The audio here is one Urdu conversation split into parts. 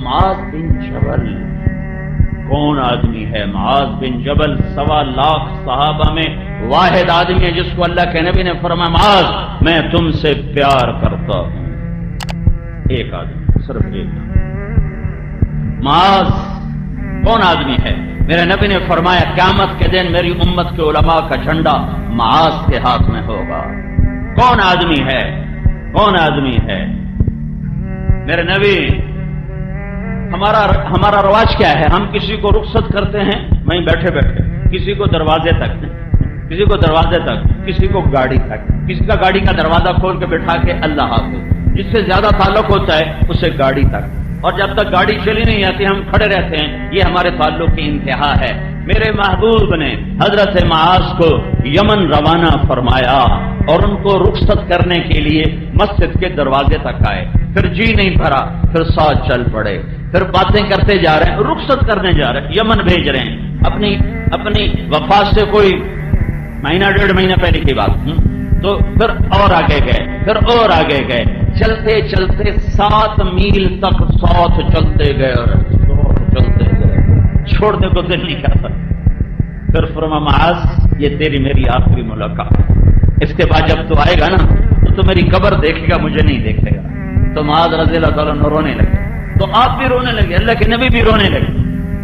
معاذ بن جبل کون آدمی ہے؟ معاذ بن جبل 1.25 لاکھ صحابہ میں واحد آدمی ہے جس کو اللہ کے نبی نے فرمایا معاذ میں تم سے پیار کرتا ہوں. ایک آدمی، صرف ایک. معاذ کون آدمی ہے؟ میرے نبی نے فرمایا قیامت کے دن میری امت کے علماء کا جھنڈا معاذ کے ہاتھ میں ہوگا. کون آدمی ہے؟ کون آدمی ہے؟ میرے نبی، ہمارا رواج کیا ہے؟ ہم کسی کو رخصت کرتے ہیں وہیں بیٹھے بیٹھے، کسی کو دروازے تک، کسی کو دروازے تک، کسی کو گاڑی تک، کسی کا گاڑی کا دروازہ کھول کے بٹھا کے اللہ حافظ. جس سے زیادہ تعلق ہوتا ہے اسے گاڑی تک، اور جب تک گاڑی چلی نہیں آتی ہم کھڑے رہتے ہیں. یہ ہمارے تعلق کی انتہا ہے. میرے محبوب نے حضرت معاذ کو یمن روانہ فرمایا اور ان کو رخصت کرنے کے لیے مسجد کے دروازے تک آئے. پھر جی نہیں بھرا، پھر ساتھ چل پڑے، پھر باتیں کرتے جا رہے ہیں، رخصت کرنے جا رہے ہیں، یمن بھیج رہے ہیں. اپنی وفات سے کوئی مہینہ 1.5 مہینہ پہلے کی بات. تو پھر اور آگے گئے، پھر اور آگے گئے، چلتے چلتے 7 میل تک ساتھ چلتے گئے اور چلتے گئے، چھوڑنے کو دل نہیں کرتا. پھر فرمایا معاذ یہ تیری میری آخری ملاقات، اس کے بعد جب تو آئے گا نا تو میری قبر دیکھے گا، مجھے نہیں دیکھے گا. تو معاذ رضی اللہ تعالیٰ عنہ رونے لگے، تو آپ بھی رونے لگے، اللہ کے نبی بھی رونے لگے.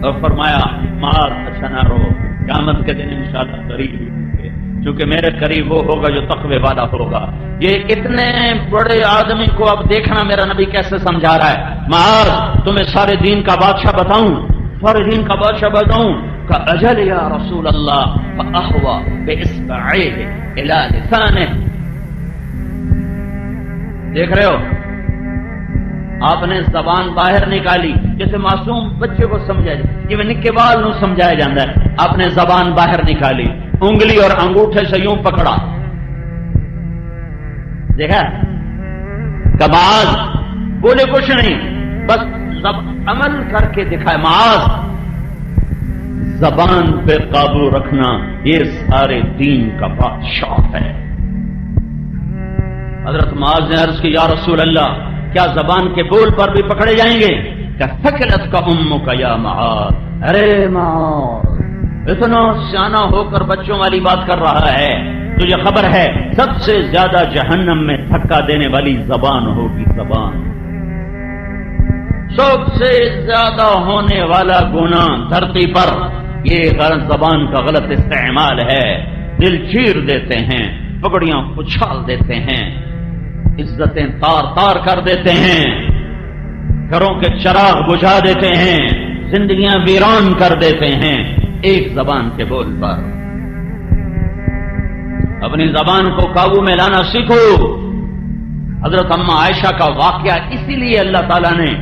اور فرمایا معاذ اچھا نہ رو، قیامت کے دن انشاءاللہ قریب ہی ہوں گے، کیونکہ میرے قریب وہ ہوگا جو تقوی والا ہوگا. یہ اتنے بڑے آدمی کو اب دیکھنا میرا نبی کیسے سمجھا رہا ہے. معاذ تمہیں سارے دین کا بادشاہ بتاؤں، سارے دین کا بادشاہ بتاؤں. کہ اجل یا رسول اللہ فاحوا باصبعیہ الی لسانہ. دیکھ رہے ہو، آپ نے زبان باہر نکالی جیسے معصوم بچے کو سمجھا جائے، یہ نکے بال نو سمجھایا جاتا ہے. آپ نے زبان باہر نکالی، انگلی اور انگوٹھے سے یوں پکڑا، دیکھا معاذ بولے کچھ نہیں، بس عمل کر کے دکھائے. معاذ زبان پہ قابو رکھنا یہ سارے دین کا بادشاہ ہے. حضرت معاذ نے عرض کی یا رسول اللہ کیا زبان کے بول پر بھی پکڑے جائیں گے؟ کیا ثقلت کا امک یا معاذ. ارے معاذ اتنا سیانہ ہو کر بچوں والی بات کر رہا ہے، تجھے خبر ہے سب سے زیادہ جہنم میں دھکا دینے والی زبان ہوگی. زبان سب سے زیادہ ہونے والا گناہ دھرتی پر یہ زبان کا غلط استعمال ہے. دل چیر دیتے ہیں، پگڑیاں اچھال دیتے ہیں، عزتیں تار تار کر دیتے ہیں، گھروں کے چراغ بجھا دیتے ہیں، زندگیاں ویران کر دیتے ہیں ایک زبان کے بول پر. اپنی زبان کو قابو میں لانا سیکھو. حضرت اماں عائشہ کا واقعہ اسی لیے اللہ تعالیٰ نے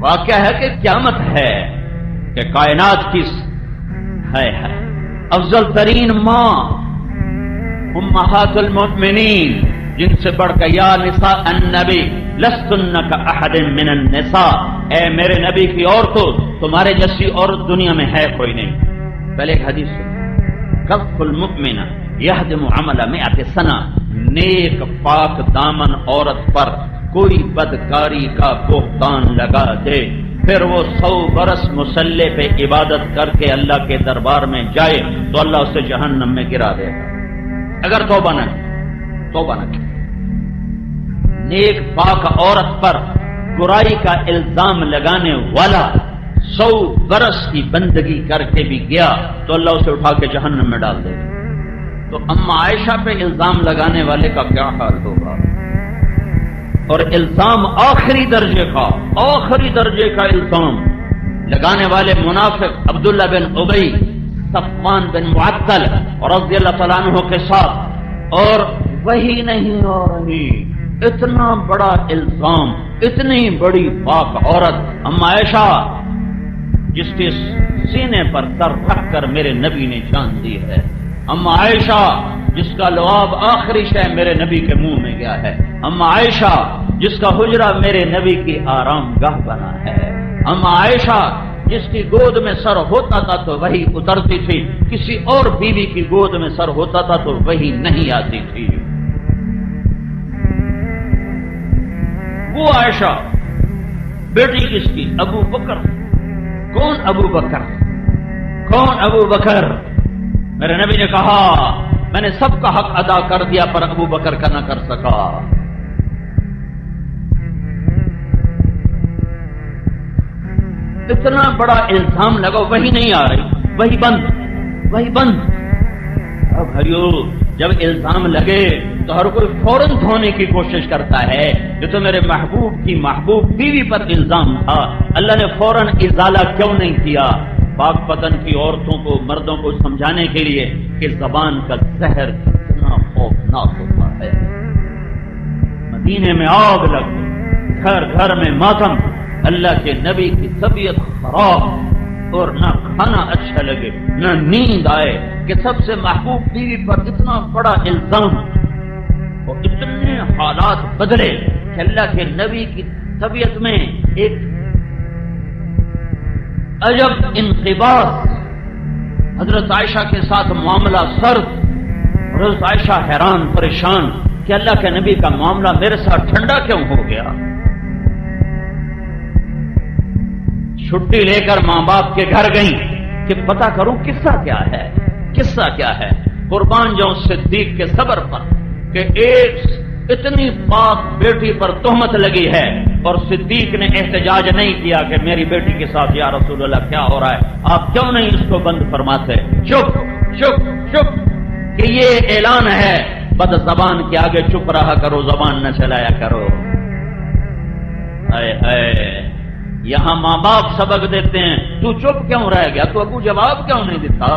واقعہ ہے کہ قیامت ہے کہ کائنات کی ہے افضل ترین ماں امہات المؤمنین، جن سے بڑھ کر یا نساء النبی لستن کاحد من النساء، اے میرے نبی کی عورتوں تمہارے جیسی عورت دنیا میں ہے کوئی نہیں. پہلے ایک حدیث سنو، کف المؤمن یہدم عمل 100 سنہ، نیک پاک دامن عورت پر کوئی بدکاری کا بہتان لگا دے پھر وہ 100 برس مصلی پہ عبادت کر کے اللہ کے دربار میں جائے تو اللہ اسے جہنم میں گرا دے گا اگر توبہ نہ کی. نیک پاک عورت پر برائی کا الزام لگانے والا 100 برس کی بندگی کر کے بھی گیا تو اللہ اسے اٹھا کے جہنم میں ڈال دے گا. تو اماں عائشہ پہ الزام لگانے والے کا کیا حال ہوگا؟ اور الزام آخری درجے کا الزام لگانے والے منافق عبداللہ بن ابی، صفوان بن معطل رضی اللہ تعالیٰ عنہ کے ساتھ، اور وہی نہیں ہو رہی. اتنا بڑا الزام، اتنی بڑی پاک عورت اماں عائشہ جس کے سینے پر سر رکھ کر میرے نبی نے جان دی ہے. اماں عائشہ جس کا لعاب آخری شے میرے نبی کے منہ میں گیا ہے. اماں عائشہ جس کا حجرہ میرے نبی کی آرام گاہ بنا ہے. اماں عائشہ جس کی گود میں سر ہوتا تھا تو وہی اترتی تھی، کسی اور بیوی کی گود میں سر ہوتا تھا تو وہی نہیں آتی تھی. وہ عائشہ بیٹی کس کی؟ ابو بکر۔ کون ابو بکر؟ کون ابو بکر؟ میرے نبی نے کہا میں نے سب کا حق ادا کر دیا پر ابو بکر کا نہ کر سکا۔ اتنا بڑا الزام لگا، وہی نہیں آ رہی، وہی بند، وہی بند۔ اب بھائیو جب الزام لگے تو ہر کوئی فوراً دھونے کی کوشش کرتا ہے۔ یہ تو میرے محبوب کی محبوب بیوی پر الزام تھا، اللہ نے فوراً ازالہ کیوں نہیں کیا؟ پاک پتن کی عورتوں کو، مردوں کو سمجھانے کے لیے کہ زبان کا زہر کتنا خوفناک ہوتا ہے۔ مدینے میں آگ لگ گئی، گھر گھر میں ماتم، اللہ کے نبی کی طبیعت خراب اور نہ کھانا اچھا لگے نہ نیند آئے کہ سب سے محبوب بیوی پر اتنا بڑا الزام اور اتنے حالات بدلے کہ اللہ کے نبی کی طبیعت میں ایک عجب انقباض۔ حضرت عائشہ کے ساتھ معاملہ سرد، حضرت عائشہ حیران پریشان کہ اللہ کے نبی کا معاملہ میرے ساتھ ٹھنڈا کیوں ہو گیا؟ چھٹی لے کر ماں باپ کے گھر گئیں کہ پتہ کروں قصہ کیا ہے، قصہ کیا ہے۔ قربان جاؤں صدیق کے صبر پر کہ ایک اتنی پاک بیٹی پر تہمت لگی ہے اور صدیق نے احتجاج نہیں کیا کہ میری بیٹی کے ساتھ یا رسول اللہ کیا ہو رہا ہے، آپ کیوں نہیں اس کو بند فرماتے؟ چپ چپ چپ کہ یہ اعلان ہے، بد زبان کے آگے چپ رہا کرو، زبان نہ چلایا کرو۔ اے اے یہاں ماں باپ سبق دیتے ہیں، تو چپ کیوں رہ گیا؟ تو ابو جواب کیوں نہیں دیتا؟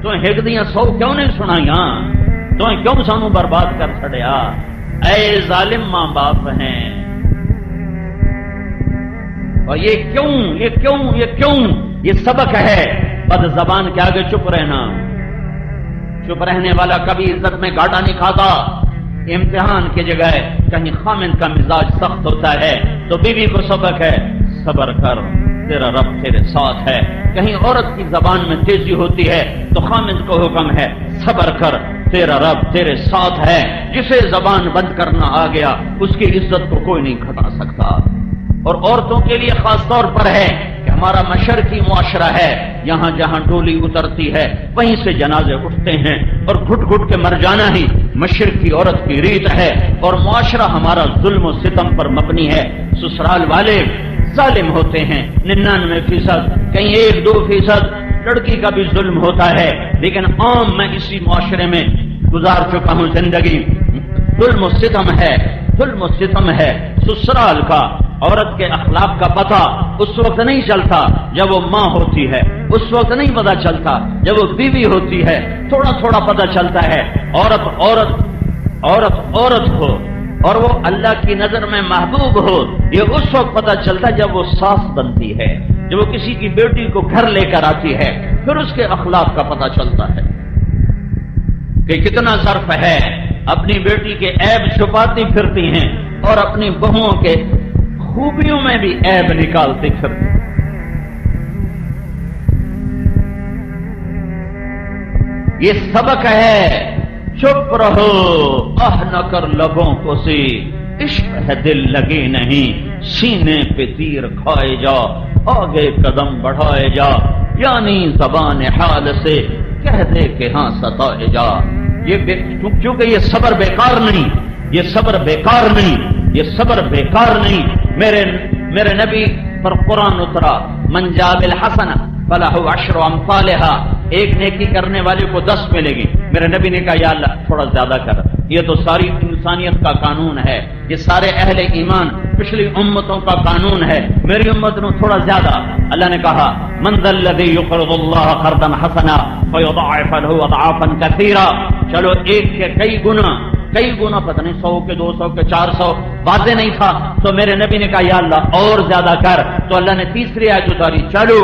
تو ہکدیاں 100 کیوں نہیں سنائیاں؟ تو کیوں سانو برباد کر چھڑیا؟ اے ظالم ماں باپ ہیں، اور یہ کیوں یہ سبق ہے بد زبان کے آگے چپ رہنا۔ چپ رہنے والا کبھی عزت میں گھاٹا نہیں کھاتا۔ امتحان کی جگہ کہیں خامند کا مزاج سخت ہوتا ہے تو بیوی کو سبق ہے، صبر کر تیرا رب تیرے ساتھ ہے۔ کہیں عورت کی زبان میں تیزی ہوتی ہے تو خامند کو حکم ہے، صبر کر تیرا رب تیرے ساتھ ہے۔ جسے زبان بند کرنا آ گیا اس کی عزت کو کوئی نہیں گھٹا سکتا۔ اور عورتوں کے لیے خاص طور پر ہے کہ ہمارا مشرقی معاشرہ ہے، یہاں جہاں ڈولی اترتی ہے وہیں سے جنازے اٹھتے ہیں، اور گھٹ گھٹ کے مر جانا ہی مشرقی عورت کی ریت ہے۔ اور معاشرہ ہمارا ظلم و ستم پر مبنی ہے۔ سسرال والے ظالم ہوتے ہیں 99%، کہیں 1-2% لڑکی کا بھی ظلم ہوتا ہے، لیکن عام میں اسی معاشرے میں گزار چکا ہوں زندگی۔ ظلم و ستم ہے، ظلم و ستم ہے۔ سسرال کا عورت کے اخلاق کا پتہ اس وقت نہیں چلتا جب وہ ماں ہوتی ہے، اس وقت نہیں پتہ چلتا جب وہ بیوی ہوتی ہے، تھوڑا تھوڑا پتہ چلتا ہے۔ عورت ہو اور وہ اللہ کی نظر میں محبوب ہو، یہ اس وقت پتہ چلتا جب وہ ساس بنتی ہے، جب وہ کسی کی بیٹی کو گھر لے کر آتی ہے، پھر اس کے اخلاق کا پتہ چلتا ہے کہ کتنا ظرف ہے۔ اپنی بیٹی کے عیب چھپاتی پھرتی ہیں اور اپنی بہوؤں کے خوبیوں میں بھی عیب نکالتی پھرتی۔ یہ سبق ہے، چپ رہو، نہ کر لبوں کو سی، عشق ہے دل لگی نہیں، سینے پہ تیر کھائے جا، آگے قدم بڑھائے جا، یعنی زبان حال سے کہہ دے کہ ہاں ستائے جا۔ چونکہ یہ صبر بیکار نہیں، یہ صبر بیکار نہیں، یہ صبر بیکار نہیں۔ میرے نبی پر قرآن اترا، من جاء بالحسنہ فلہ عشر امثالھا، ایک نیکی کرنے والے کو 10 ملے گی۔ میرے نبی نے کہا یا اللہ تھوڑا زیادہ کر، یہ تو ساری انسانیت کا قانون ہے، یہ سارے اہل ایمان پچھلی امتوں کا قانون ہے، میری امت نے تھوڑا زیادہ۔ اللہ نے کہا من ذا الذی یقرض اللہ قرضا حسنا فیضاعف له اضعافا کثیرا، چلو ایک کے کئی گنا، پتہ نہیں 100 کے 200 کے 400، واضح نہیں تھا تو میرے نبی نے کہا یا اللہ اور زیادہ کر، تو اللہ نے تیسری آیت اتاری، چلو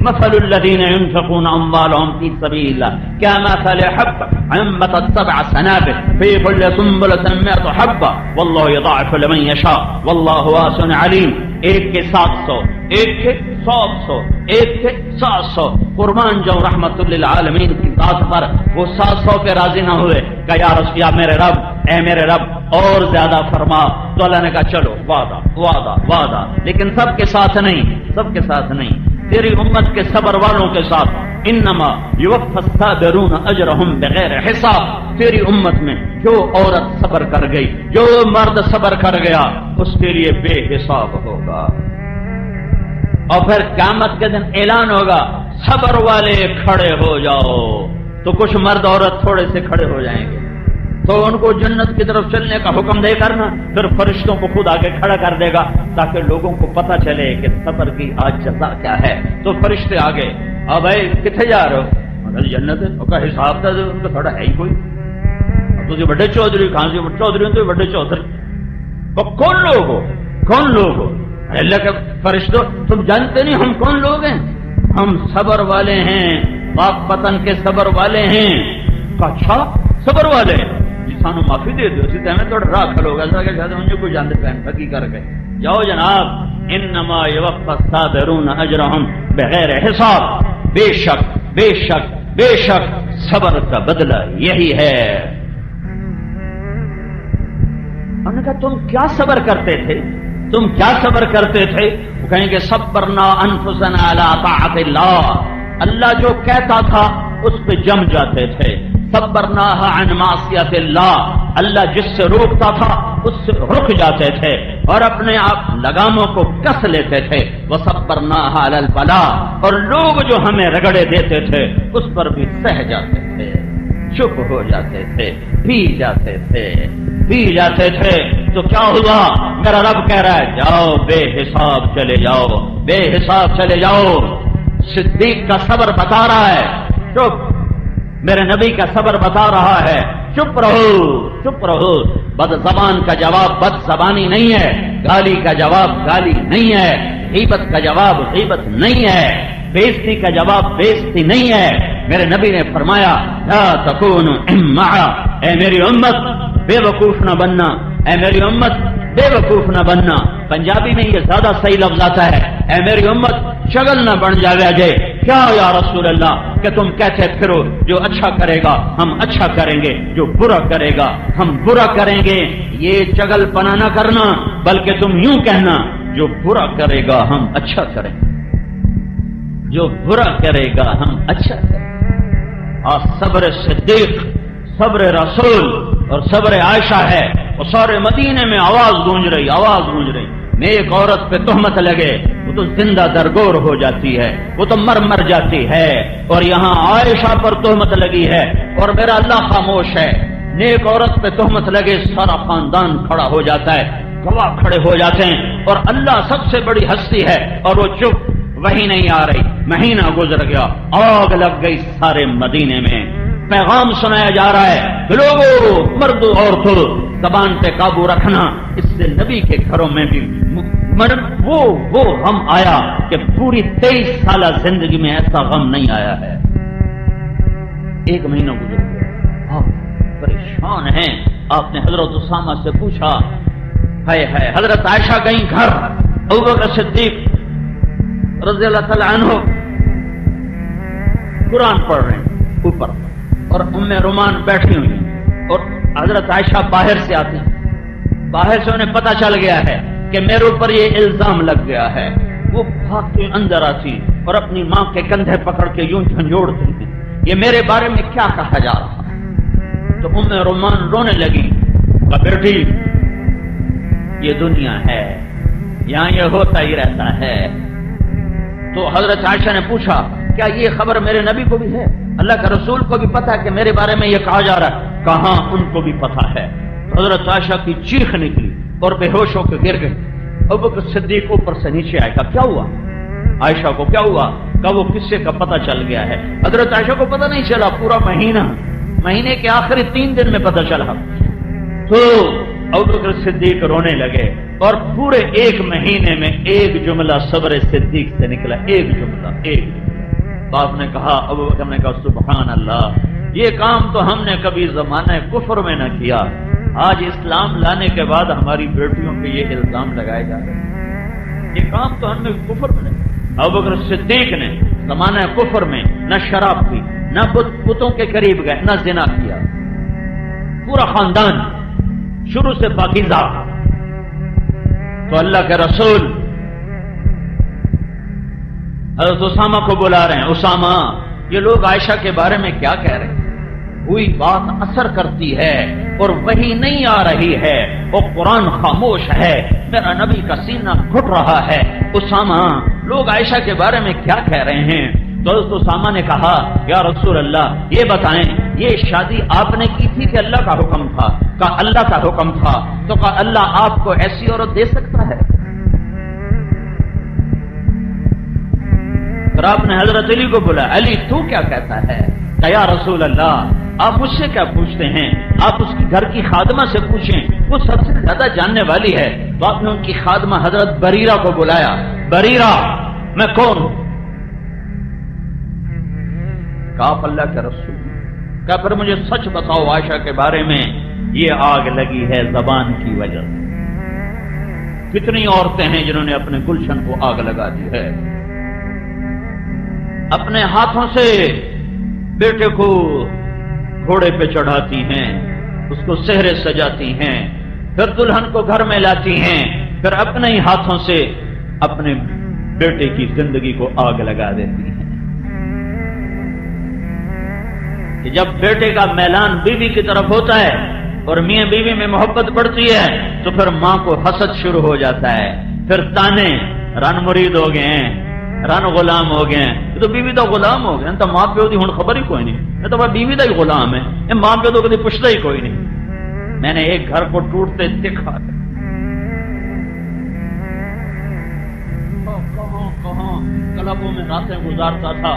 مثل الذين ينفقون اموالهم في سبيل الله كمثل حبة انبتت 7 سنابل في كل سنبلة 100 حبة والله يضاعف لمن يشاء والله واسع عليم۔ ایک کے 700، ایک کے 700، ایک کے 700۔ قربان جاؤں رحمت للعالمین کی ذات پر، وہ 700 پہ راضی نہ ہوئے کہ یا میرے رب، اے میرے رب اور زیادہ فرما، تو اللہ نے کہا چلو وعدہ وعدہ وعدہ، لیکن سب کے ساتھ نہیں، سب کے ساتھ نہیں، تیری امت کے صبر والوں کے ساتھ۔ انما یوفی الصابرون اجرہم بغیر حساب، تیری امت میں جو عورت صبر کر گئی، جو مرد صبر کر گیا، اس کے لیے بے حساب ہوگا۔ اور پھر قیامت کے دن اعلان ہوگا صبر والے کھڑے ہو جاؤ، تو کچھ مرد عورت تھوڑے سے کھڑے ہو جائیں گے، تو ان کو جنت کی طرف چلنے کا حکم دے کرنا، پھر فرشتوں کو خود آگے کھڑا کر دے گا تاکہ لوگوں کو پتہ چلے کہ صبر کی آج جزا کیا ہے۔ تو فرشتے آگے، اب بھائی کتنے جا رہے ہو؟ مطلب جنت ہے، ان کا حساب تھا ان کا تھوڑا ہے ہی کوئی، تو بڑے چودھری کہاں سے چودھری تو بڑے چودھری، وہ کون لوگ ہو؟ کون لوگ ہو؟ اللہ کے فرشتوں تم جانتے نہیں ہم کون لوگ ہیں؟ ہم صبر والے ہیں، پاک پتن کے صبر والے ہیں۔ اچھا صبر والے، سانو معافی دے دو، اسی طرح تھوڑا راہ کھلو گا کہ شاید مجھے کوئی جانتے پہن پھکی کر گئے، جاؤ جناب، انما یوفی الصابرون اجرہم بغیر حساب، بے شک بے شک بے شک صبر کا بدلہ یہی ہے۔ انہوں نے کہا تم کیا صبر کرتے تھے؟ تم کیا صبر کرتے تھے؟ وہ کہیں گے صبرنا انفسنا علی طاعت اللہ، اللہ جو کہتا تھا اس پہ جم جاتے تھے۔ صبرناها عن معصیت اللہ، اللہ جس سے روکتا تھا اس سے رک جاتے تھے اور اپنے آپ لگاموں کو کس لیتے تھے۔ وصبرناها علی البلاء، اور لوگ جو ہمیں رگڑے دیتے تھے اس پر بھی سہ جاتے تھے، چپ ہو جاتے تھے، پی جاتے تھے، پی جاتے تھے۔ تو کیا ہوا؟ میرا رب کہہ رہا ہے جاؤ بے حساب چلے جاؤ، بے حساب چلے جاؤ۔ صدیق کا صبر بتا رہا ہے چپ، میرے نبی کا صبر بتا رہا ہے چپ رہو، چپ رہو۔ بد زبان کا جواب بد زبانی نہیں ہے، گالی کا جواب گالی نہیں ہے، غیبت کا جواب غیبت نہیں ہے، بےزتی کا جواب بےزتی نہیں ہے۔ میرے نبی نے فرمایا لا تکونوا امعا، اے میری امت بے وقوف نہ بننا، اے میری امت بے وقوف نہ بننا۔ پنجابی میں یہ زیادہ صحیح لفظ آتا ہے، اے میری امت شغل نہ بن جاوے جے۔ کیا یا رسول اللہ کہ تم کہتے پھرو جو اچھا کرے گا ہم اچھا کریں گے، جو برا کرے گا ہم برا کریں گے۔ یہ چگل پنا نہ کرنا، بلکہ تم یوں کہنا جو برا کرے گا ہم اچھا کریں گے، جو برا کرے گا ہم اچھا کریں گے۔ اور صبر صدیق، صبر رسول اور صبر عائشہ ہے، اور سارے مدینے میں آواز گونج رہی، آواز گونج رہی۔ نیک عورت پہ تہمت لگے وہ تو زندہ درگور ہو جاتی ہے، وہ تو مر جاتی ہے، اور یہاں عائشہ پر تہمت لگی ہے اور میرا اللہ خاموش ہے۔ نیک عورت پہ تہمت لگے سارا خاندان کھڑا ہو جاتا ہے، گواہ کھڑے ہو جاتے ہیں، اور اللہ سب سے بڑی ہستی ہے اور وہ چپ، وہی نہیں آ رہی۔ مہینہ گزر گیا، آگ لگ گئی سارے مدینے میں۔ پیغام سنایا جا رہا ہے لوگوں، مردوں عورتوں، زبان پہ قابو رکھنا۔ اس سے نبی کے گھروں میں بھی وہ غم آیا کہ پوری 23 سالہ زندگی میں ایسا غم نہیں آیا ہے۔ ایک مہینہ گزر گیا، آپ پریشان ہیں۔ آپ نے حضرت اسامہ سے پوچھا، ہائے ہائے، حضرت عائشہ گئیں گھر، ابوبکر صدیق رضی اللہ تعالی عنہ قرآن پڑھ رہے ہیں اوپر، اور ام رومان بیٹھی ہوئی، اور حضرت عائشہ باہر سے آتی، باہر سے انہیں پتہ چل گیا ہے کہ میرے اوپر یہ الزام لگ گیا ہے۔ وہ بھاگ کے اندر آتی اور اپنی ماں کے کندھے پکڑ کے یوں جھنجھوڑتی ہیں، یہ میرے بارے میں کیا کہا جا رہا ہے؟ تو ام رومان رونے لگی، کہا بیٹی یہ دنیا ہے، یہاں یہ ہوتا ہی رہتا ہے۔ تو حضرت عائشہ نے پوچھا کیا یہ خبر میرے نبی کو بھی ہے؟ اللہ کا رسول کو بھی پتا ہے کہ میرے بارے میں یہ کہا جا رہا ہے؟ کہاں ان کو بھی پتا ہے۔ حضرت عائشہ کی چیخ نکلی اور بے ہوش ہو کے گر گئی۔ ابوبکر صدیق اوپر سے نیچے آئے، کہا کیا ہوا؟ عائشہ کو کیا ہوا؟ کہا وہ قصے کا پتہ چل گیا ہے۔ حضرت عائشہ کو پتہ نہیں چلا، پورا مہینے کے آخری 3 دن میں پتہ چلا۔ تو ابوبکر صدیق رونے لگے، اور پورے 1 مہینے میں ایک جملہ صبر صدیق سے نکلا، ایک جملہ، ایک جملہ۔ باپ نے کہا، ابوبکر نے کہا سبحان اللہ، یہ کام تو ہم نے کبھی زمانہ کفر میں نہ کیا، آج اسلام لانے کے بعد ہماری بیٹیوں پہ یہ الزام لگائے جا رہے ہیں، یہ کام تو ہم نے کفر میں نہیں۔ ابوبکر صدیق نے زمانہ کفر میں نہ شراب پی، نہ بتوں کے قریب گئے، نہ زنا کیا، پورا خاندان شروع سے پاکیزہ، تو اللہ کے رسول حضرت اسامہ کو بلا رہے ہیں، اسامہ یہ لوگ عائشہ کے بارے میں کیا کہہ رہے ہیں؟ کوئی بات اثر کرتی ہے اور وہی نہیں آ رہی ہے، وہ قرآن خاموش ہے، میرا نبی کا سینہ گھٹ رہا ہے، اسامہ لوگ عائشہ کے بارے میں کیا کہہ رہے ہیں؟ تو حضرت اسامہ نے کہا یا رسول اللہ یہ بتائیں یہ شادی آپ نے کی تھی کہ اللہ کا حکم تھا؟ کہا اللہ کا حکم تھا۔ تو کہا اللہ آپ کو ایسی عورت دے سکتا ہے؟ پھر آپ نے حضرت علی کو بولا، علی تو کیا کہتا ہے؟ کہ یا رسول اللہ آپ مجھ سے کیا پوچھتے ہیں، آپ اس کی گھر کی خادمہ سے پوچھیں، وہ سب سے زیادہ جاننے والی ہے۔ تو آپ نے ان کی خادمہ حضرت بریرہ کو بلایا، بریرہ میں کون ہوں؟ کہا آپ اللہ کے رسول۔ کہا پھر مجھے سچ بتاؤ عائشہ کے بارے میں یہ آگ لگی ہے زبان کی وجہ سے۔ کتنی عورتیں ہیں جنہوں نے اپنے گلشن کو آگ لگا دی ہے، اپنے ہاتھوں سے بیٹے کو گھوڑے پہ چڑھاتی ہیں، اس کو سہرے سجاتی ہیں، پھر دلہن کو گھر میں لاتی ہیں، پھر اپنے ہی ہاتھوں سے اپنے بیٹے کی زندگی کو آگ لگا دیتی ہیں۔ کہ جب بیٹے کا میلان بیوی کی طرف ہوتا ہے اور میاں بیوی میں محبت بڑھتی ہے تو پھر ماں کو حسد شروع ہو جاتا ہے، پھر تانے، رن مرید ہو گئے ہیں، رن غلام ہو گئے ہیں، تو بیوی دا غلام ہو گیا تو ماں پیو دی ہن خبر ہی کوئی نہیں، تو بیوی دا ہی غلام ہے، یہ ماں پیو تو کبھی پوچھتا ہی کوئی نہیں۔ میں نے ایک گھر کو ٹوٹتے دیکھا، کہاں کلبوں میں راتیں گزارتا تھا،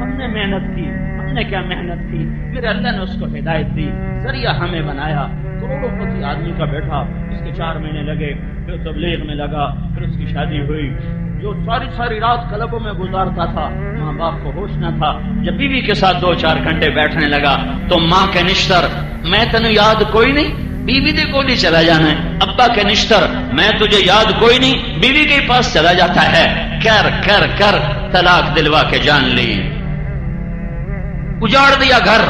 ہم نے محنت کی، ہم نے کیا محنت کی، میرے اللہ نے اس کو ہدایت دی، ذریعہ ہمیں بنایا، کروڑوں پتی آدمی کا بیٹا، اس کے 4 مہینے لگے، پھر تبلیغ میں لگا، پھر اس کی شادی ہوئی۔ جو ساری رات کلبوں میں گزارتا تھا، ماں باپ کو ہوش نہ تھا، جب بیوی کے ساتھ 2-4 گھنٹے بیٹھنے لگا تو ماں کے نشتر، میں تینوں یاد کوئی نہیں، بیوی دے کو نہیں چلا جانا ہے، ابا کے نشتر، میں تجھے یاد کوئی نہیں، بیوی کے پاس چلا جاتا ہے، کر کر کر طلاق دلوا کے جان لی، اجاڑ دیا گھر۔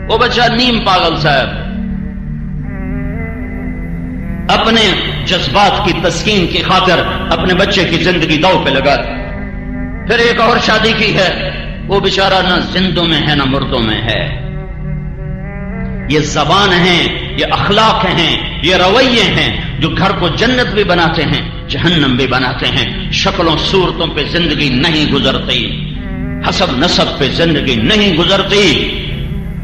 وہ بچہ نیم پاگل صاحب اپنے جذبات کی تسکین کی خاطر اپنے بچے کی زندگی داؤ پہ لگا دی۔ پھر ایک اور شادی کی ہے، وہ بیچارہ نہ زندوں میں ہے نہ مردوں میں ہے۔ یہ زبان ہیں، یہ اخلاق ہیں، یہ رویے ہیں جو گھر کو جنت بھی بناتے ہیں، جہنم بھی بناتے ہیں۔ شکلوں صورتوں پہ زندگی نہیں گزرتی، حسب نسب پہ زندگی نہیں گزرتی،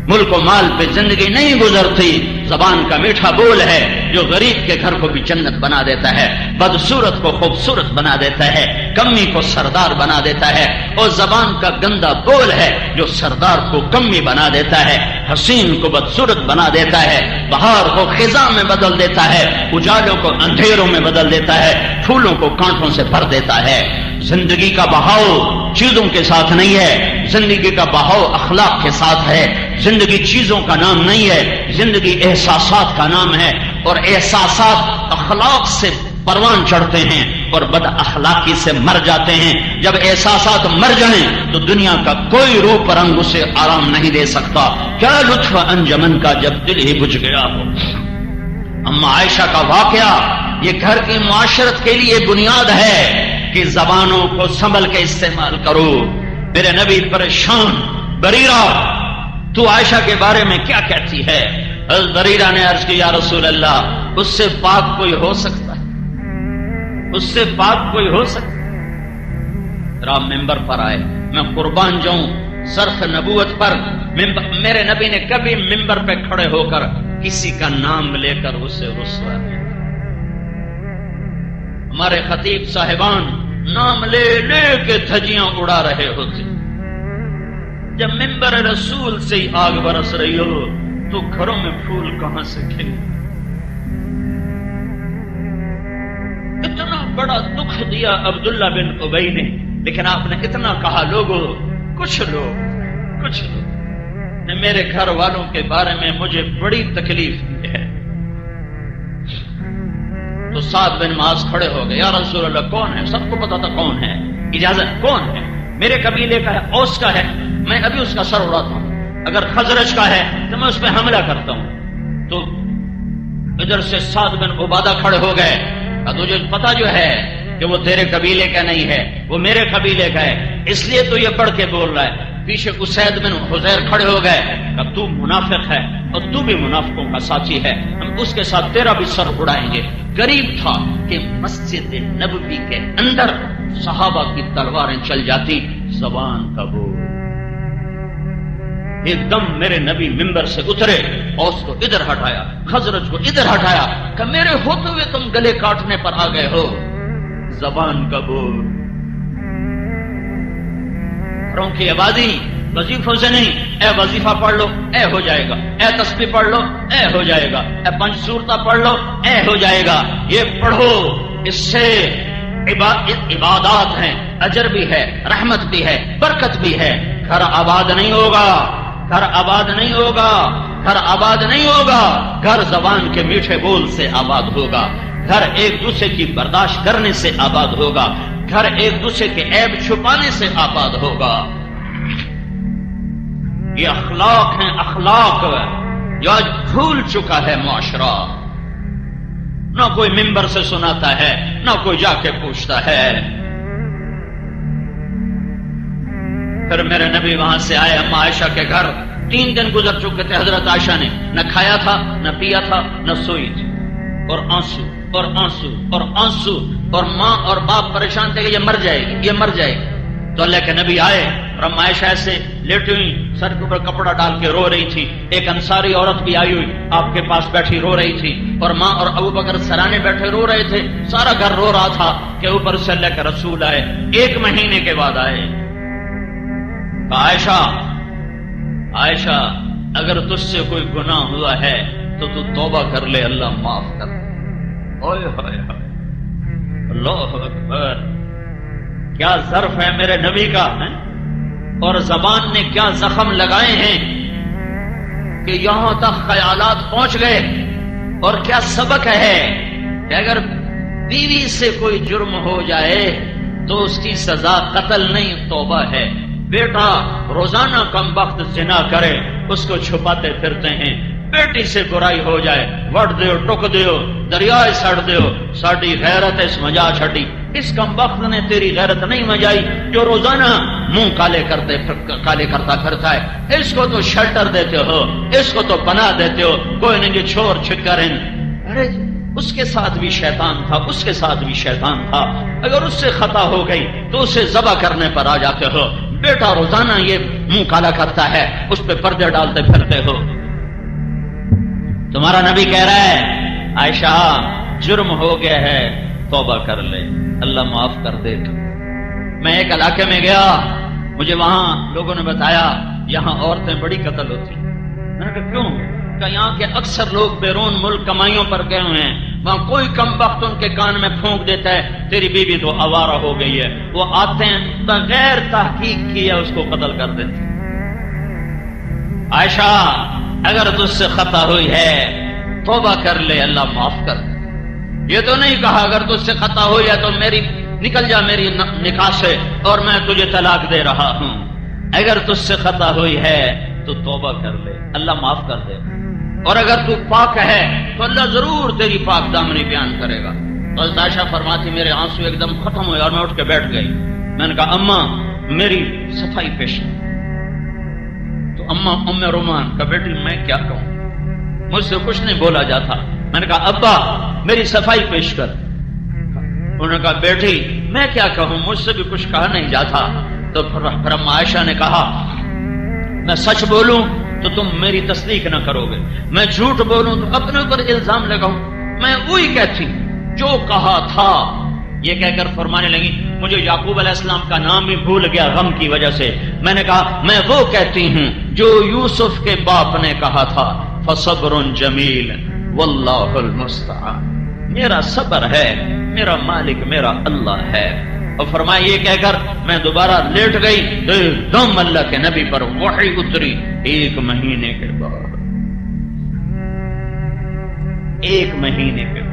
ملک و مال پہ زندگی نہیں گزرتی۔ زبان کا میٹھا بول ہے جو غریب کے گھر کو بھی جنت بنا دیتا ہے، بدصورت کو خوبصورت بنا دیتا ہے، کمی کو سردار بنا دیتا ہے، اور زبان کا گندا بول ہے جو سردار کو کمی بنا دیتا ہے، حسین کو بدصورت بنا دیتا ہے، بہار کو خزاں میں بدل دیتا ہے، اجالوں کو اندھیروں میں بدل دیتا ہے، پھولوں کو کانٹوں سے بھر دیتا ہے۔ زندگی کا بہاؤ چیزوں کے ساتھ نہیں ہے، زندگی کا بہاؤ اخلاق کے ساتھ ہے۔ زندگی چیزوں کا نام نہیں ہے، زندگی احساسات کا نام ہے، اور احساسات اخلاق سے پروان چڑھتے ہیں اور بد اخلاقی سے مر جاتے ہیں۔ جب احساسات مر جائیں تو دنیا کا کوئی روپ رنگ اسے آرام نہیں دے سکتا۔ کیا لطف انجمن کا جب دل ہی بجھ گیا ہو۔ اما عائشہ کا واقعہ یہ گھر کی معاشرت کے لیے بنیاد ہے کہ زبانوں کو سنبھل کے استعمال کرو۔ میرے نبی پریشان، بریرہ تو عائشہ کے بارے میں کیا کہتی ہے؟ حضرت بریرہ نے عرض کی یا رسول اللہ اس سے پاک کوئی ہو سکتا ہے؟ اس سے پاک کوئی ہو سکتا ہے؟ رام ممبر پر آئے، میں قربان جاؤں صرف نبوت پر میرے نبی نے کبھی ممبر پہ کھڑے ہو کر کسی کا نام لے کر اسے رسوا نہیں۔ ہمارے خطیب صاحبان نام لے لے کے دھجیاں اڑا رہے ہوتے، جب ممبر رسول سے ہی آگ برس رہی ہو تو گھروں میں پھول کہاں سے کھلے؟ اتنا بڑا دکھ دیا عبداللہ بن ابی نے، لیکن آپ نے اتنا کہا لوگوں، کچھ لوگ نے میرے گھر والوں کے بارے میں مجھے بڑی تکلیف دی ہے۔ تو سعد بن معاذ کھڑے ہو گئے، یا رسول اللہ کون ہے؟ سب کو پتا تھا کون ہے، اجازت کون ہے؟ میرے قبیلے کا ہے، اوس کا ہے، میں ابھی اس کا سر اڑاتا ہوں، اگر خزرج کا ہے تو میں اس پہ حملہ کرتا ہوں۔ تو ادھر سے سعد بن عبادہ کھڑے ہو گئے، تجھے پتا جو ہے کہ وہ تیرے قبیلے کا نہیں ہے، وہ میرے قبیلے کا ہے، اس لیے تو یہ بڑھ کے بول رہا ہے۔ پیچھے اسید بن حذیر کھڑے ہو گئے کہ تو منافق ہے اور تو بھی منافقوں کا ساتھی ہے، ہم اس کے ساتھ تیرا بھی سر اڑائیں گے۔ قریب تھا کہ مسجد نبوی کے اندر صحابہ کی تلواریں چل جاتی، زبان کا بول۔ ایک دم میرے نبی منبر سے اترے، اوس کو ادھر ہٹایا، خزرج کو ادھر ہٹایا کہ میرے ہوتے ہوئے تم گلے کاٹنے پر آ گئے ہو، زبان کا بول۔ گھروں کی آبادی وظیفوں سے نہیں، اے وظیفہ پڑھ لو اے ہو جائے گا، اے تسبیح پڑھ لو اے ہو جائے گا، اے پنج سورتہ پڑھ لو اے ہو جائے گا۔ یہ پڑھو، اس سے عبادات ہیں، اجر بھی ہے، رحمت بھی ہے، برکت بھی ہے۔ گھر آباد نہیں ہوگا، گھر آباد نہیں ہوگا، گھر آباد نہیں ہوگا، گھر زبان کے میٹھے بول سے آباد ہوگا، گھر ایک دوسرے کی برداشت کرنے سے آباد ہوگا، گھر ایک دوسرے کے عیب چھپانے سے آباد ہوگا۔ یہ اخلاق ہیں، اخلاق جو آج بھول چکا ہے معاشرہ، نہ کوئی منبر سے سناتا ہے، نہ کوئی جا کے پوچھتا ہے۔ پھر میرے نبی وہاں سے آئے اما عائشہ کے گھر، 3 دن گزر چکے تھے، حضرت عائشہ نے نہ کھایا تھا، نہ پیا تھا، نہ سوئی تھی، اور آنسو اور آنسو اور آنسو، اور ماں اور باپ پریشان تھے کہ یہ مر جائے گی، یہ مر جائے گی۔ تو اللہ کے نبی آئے اور اما عائشہ ایسے لیٹی ہوئی، سر کے اوپر کپڑا ڈال کے رو رہی تھی۔ ایک انصاری عورت بھی آئی ہوئی آپ کے پاس بیٹھی رو رہی تھی، اور ماں اور ابو بکر سرانے بیٹھے رو رہے تھے، سارا گھر رو رہا تھا کہ اوپر سے اللہ کے رسول آئے، 1 مہینے کے بعد آئے۔ عائشہ عائشہ اگر تجھ سے کوئی گناہ ہوا ہے تو تو توبہ کر لے، اللہ معاف کر دے۔ اوئے ہوئے ہوئے، اللہ اکبر، کیا ظرف ہے میرے نبی کا ہے، اور زبان نے کیا زخم لگائے ہیں کہ یہاں تک خیالات پہنچ گئے۔ اور کیا سبق ہے کہ اگر بیوی سے کوئی جرم ہو جائے تو اس کی سزا قتل نہیں، توبہ ہے۔ بیٹا روزانہ کم وقت زنا کرے، اس کو چھپاتے پھرتے ہیں، بیٹی سے برائی ہو جائے، وڑ دیو، ٹک دیو، دریائے سڑ دیو، ساڑی غیرت اس مجا چھٹی۔ اس کم وقت نے تیری غیرت نہیں مجائی جو روزانہ منہ کالے کرتا پھرتا ہے۔ اس کو تو شیلٹر دیتے ہو، اس کو تو پناہ دیتے ہو، کوئی نہیں جو چھوڑ چھکرن۔ ارے اس کے ساتھ بھی شیطان تھا، اس کے ساتھ بھی شیطان تھا، اگر اس سے خطا ہو گئی تو اسے ذبح کرنے پر آ جاتے ہو۔ بیٹا روزانہ یہ منہ کالا کرتا ہے، اس پہ پردے ڈالتے پھرتے ہو۔ تمہارا نبی کہہ رہا ہے عائشہ جرم ہو گیا ہے، توبہ کر لے، اللہ معاف کر دے۔ میں ایک علاقے میں گیا، مجھے وہاں لوگوں نے بتایا یہاں عورتیں بڑی قتل ہوتی۔ میں نے کہا کیوں؟ کہ یہاں کے اکثر لوگ بیرون ملک کمائیوں پر گئے ہوئے ہیں، وہاں کوئی کم وقت ان کے کان میں پھونک دیتا ہے تیری بیوی تو آوارہ ہو گئی ہے، وہ آتے ہیں بغیر تحقیق کیے اس کو قتل کر دیتے۔ عائشہ اگر تجھ سے خطا ہوئی ہے توبہ کر لے، اللہ معاف کر دے۔ یہ تو نہیں کہا اگر تجھ سے خطا ہوئی ہے تو میری نکل جا میری نکاح سے اور میں تجھے طلاق دے رہا ہوں۔ اگر تجھ سے خطا ہوئی ہے تو توبہ کر لے، اللہ معاف کر دے۔ اور اگر تو پاک ہے تو اللہ ضرور تیری پاک دامنی بیان کرے گا۔ تو عائشہ فرماتی میرے آنسو ایک دم ختم ہوئے اور میں اٹھ کے بیٹھ گئی۔ میں نے کہا اماں میری صفائی پیش۔ تو اماں ام رومان کا بیٹی میں کیا کہوں، مجھ سے کچھ نہیں بولا جاتا۔ میں نے کہا ابا میری صفائی پیش کر۔ انہوں نے کہا بیٹی میں کیا کہوں، مجھ سے بھی کچھ کہا نہیں جاتا۔ تو پھر عائشہ نے کہا میں سچ بولوں تو تم میری تصدیق نہ کرو گے، میں جھوٹ بولوں تو اپنے اوپر الزام لگاؤں، میں وہی کہتی جو کہا تھا۔ یہ کہہ کر فرمانے لگی مجھے یعقوب علیہ السلام کا نام بھی بھول گیا غم کی وجہ سے۔ میں نے کہا میں وہ کہتی ہوں جو یوسف کے باپ نے کہا تھا فصبر جمیل واللہ المستعان، میرا صبر ہے، میرا مالک میرا اللہ ہے۔ اور فرمایا یہ کہہ کر میں دوبارہ لیٹ گئی تو ایک دم اللہ کے نبی پر وحی اتری 1 مہینے کے بعد، 1 مہینے کے بعد۔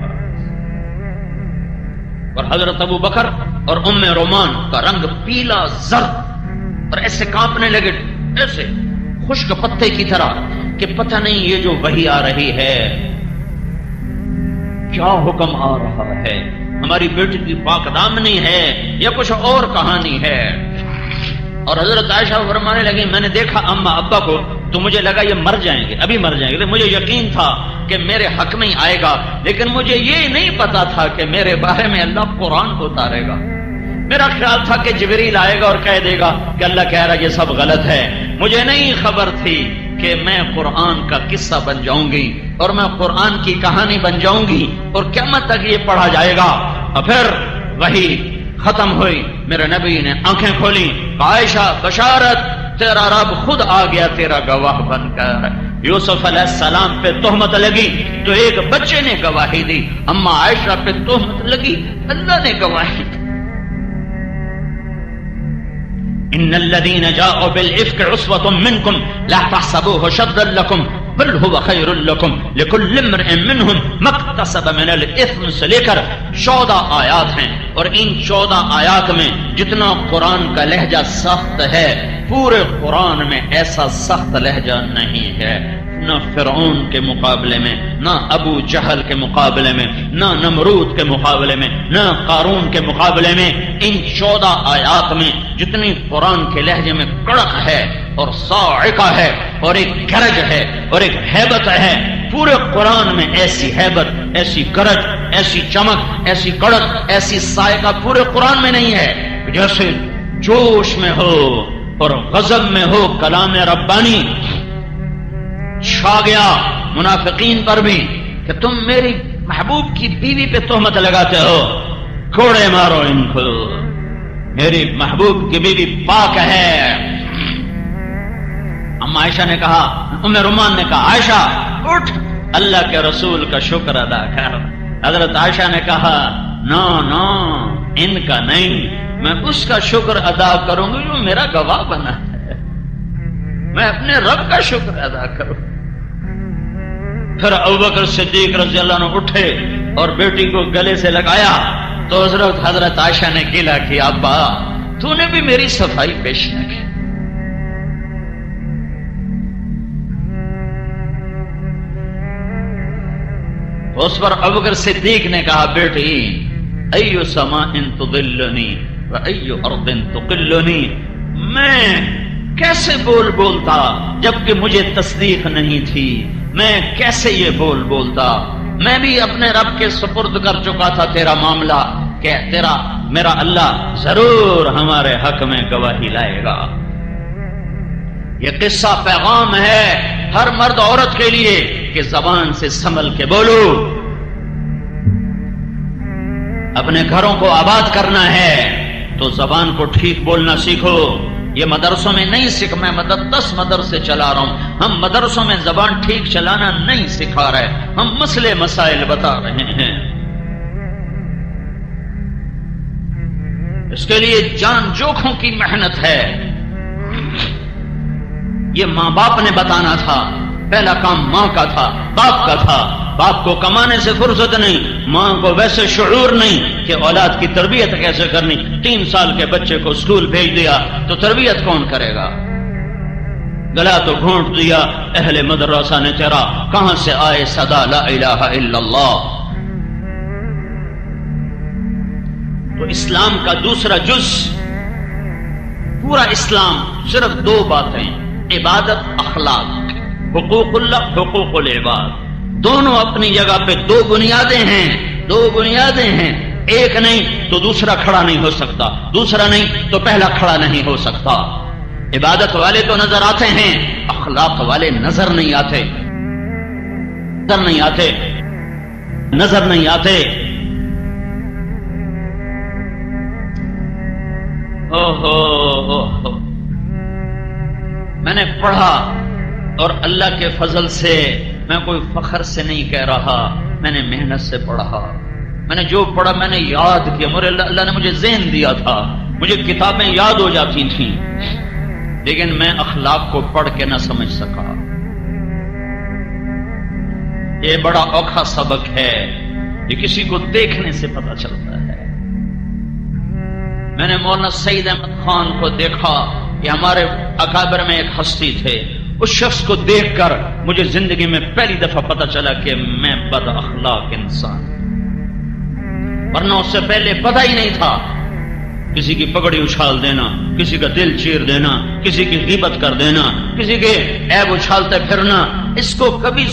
اور حضرت ابو بکر اور ام رومان کا رنگ پیلا زرد اور ایسے کانپنے لگے، ایسے خشک پتے کی طرح کہ پتہ نہیں یہ جو وحی آ رہی ہے کیا حکم آ رہا ہے؟ ہماری بیٹی کی پاک دامنی ہے یا کچھ اور کہانی ہے؟ اور حضرت عائشہ فرمانے لگی میں نے دیکھا اماں ابا کو تو مجھے لگا یہ مر جائیں گے، ابھی مر جائیں گے، مجھے یقین تھا کہ میرے حق میں ہی آئے گا، لیکن مجھے یہ نہیں پتا تھا کہ میرے بارے میں اللہ قرآن کو اتارے گا۔ میرا خیال تھا کہ جبریل آئے گا اور کہہ دے گا کہ اللہ کہہ رہا یہ سب غلط ہے، مجھے نہیں خبر تھی کہ میں قرآن کا قصہ بن جاؤں گی اور میں قرآن کی کہانی بن جاؤں گی اور قیامت تک یہ پڑھا جائے گا۔ اور پھر وہی ختم ہوئی، میرے نبی نے آنکھیں کھولی، عائشہ بشارت تیرا رب خود آ گیا تیرا گواہ بن کر۔ یوسف علیہ السلام پہ تہمت لگی تو ایک بچے نے گواہی دی، اما عائشہ پہ تہمت لگی اللہ نے گواہی دی۔ ان الذين جاءوا بالافك عصبة منكم لا تحسبوه شرا لكم بل هو خير لكم لكل امرئ منهم ما اكتسب من الاثم سے لے کر 14 آیات ہیں، اور ان 14 آیات میں جتنا قرآن کا لہجہ سخت ہے پورے قرآن میں ایسا سخت لہجہ نہیں ہے، نہ فرعون کے مقابلے میں، نہ ابو جہل کے مقابلے میں، نہ نمرود کے مقابلے میں، نہ قارون کے مقابلے میں۔ ان 14 آیات میں جتنی قرآن کے لہجے میں کڑک ہے اور صاعقہ ہے اور ایک گرج ہے اور ایک ہیبت ہے، پورے قرآن میں ایسی ہیبت، ایسی گرج، ایسی چمک، ایسی کڑک، ایسی صاعقہ پورے قرآن میں نہیں ہے۔ جیسے جوش میں ہو اور غضب میں ہو کلام ربانی چھا گیا منافقین پر بھی کہ تم میری محبوب کی بیوی پہ تہمت لگاتے ہو، کوڑے مارو ان کو، میری محبوب کی بیوی پاک ہے۔ اما عائشہ نے کہا، ام رومان نے کہا عائشہ اٹھ اللہ کے رسول کا شکر ادا کر۔ حضرت عائشہ نے کہا نو نو ان کا نہیں، میں اس کا شکر ادا کروں گی جو میرا گواہ بنا ہے، میں اپنے رب کا شکر ادا کروں۔ پھر ابوبکر صدیق رضی اللہ عنہ اٹھے اور بیٹی کو گلے سے لگایا تو حضرت عائشہ نے گلا کیا ابا تو نے بھی میری صفائی پیش نہ کی۔ اس پر ابوبکر صدیق نے کہا بیٹی ایو سماء تضلنی و ایو ارض تقلنی، میں کیسے بولتا جبکہ مجھے تصدیق نہیں تھی، میں کیسے یہ بولتا، میں بھی اپنے رب کے سپرد کر چکا تھا تیرا معاملہ کہ میرا اللہ ضرور ہمارے حق میں گواہی لائے گا۔ یہ قصہ پیغام ہے ہر مرد عورت کے لیے کہ زبان سے سنبھل کے بولو، اپنے گھروں کو آباد کرنا ہے تو زبان کو ٹھیک بولنا سیکھو۔ یہ مدرسوں میں نہیں سیکھ، میں 10 مدرسے چلا رہا ہوں، ہم مدرسوں میں زبان ٹھیک چلانا نہیں سکھا رہے، ہم مسئلے مسائل بتا رہے ہیں۔ اس کے لیے جان جوکھوں کی محنت ہے، یہ ماں باپ نے بتانا تھا، پہلا کام ماں کا تھا، باپ کا تھا۔ باپ کو کمانے سے فرصت نہیں، ماں کو ویسے شعور نہیں کہ اولاد کی تربیت کیسے کرنی۔ 3 سال کے بچے کو اسکول بھیج دیا تو تربیت کون کرے گا؟ گلا تو گھونٹ دیا اہل مدرسہ نے تیرا، کہاں سے آئے صدا لا الہ الا اللہ۔ تو اسلام کا دوسرا جز، پورا اسلام صرف 2 باتیں، عبادت، اخلاق، حقوق اللہ، حقوق العباد، دونوں اپنی جگہ پہ 2 بنیادیں ہیں، 2 بنیادیں ہیں، ایک نہیں تو دوسرا کھڑا نہیں ہو سکتا، دوسرا نہیں تو پہلا کھڑا نہیں ہو سکتا۔ عبادت والے تو نظر آتے ہیں، اخلاق والے نظر نہیں آتے، نظر نہیں آتے۔ میں نے پڑھا اور اللہ کے فضل سے، میں کوئی فخر سے نہیں کہہ رہا، میں نے محنت سے پڑھا، میں نے جو پڑھا میں نے یاد کیا، اللہ نے مجھے ذہن دیا تھا، مجھے کتابیں یاد ہو جاتی تھیں، لیکن میں اخلاق کو پڑھ کے نہ سمجھ سکا۔ یہ بڑا اوکھا سبق ہے، یہ کسی کو دیکھنے سے پتہ چلتا ہے۔ میں نے مولانا سعید احمد خان کو دیکھا کہ ہمارے اکابر میں ایک ہستی تھے، اس شخص کو دیکھ کر مجھے زندگی میں پہلی دفعہ پتہ چلا کہ میں بد اخلاق انسان ہوں۔ ورنہ اس سے پہلے پتہ ہی نہیں تھا. کسی کی پگڑی اچھال دینا، کسی کا دل چیر دینا، کسی کی غیبت کر دینا، کسی کے عیب اچھالتے پھرنا، اس کو کبھی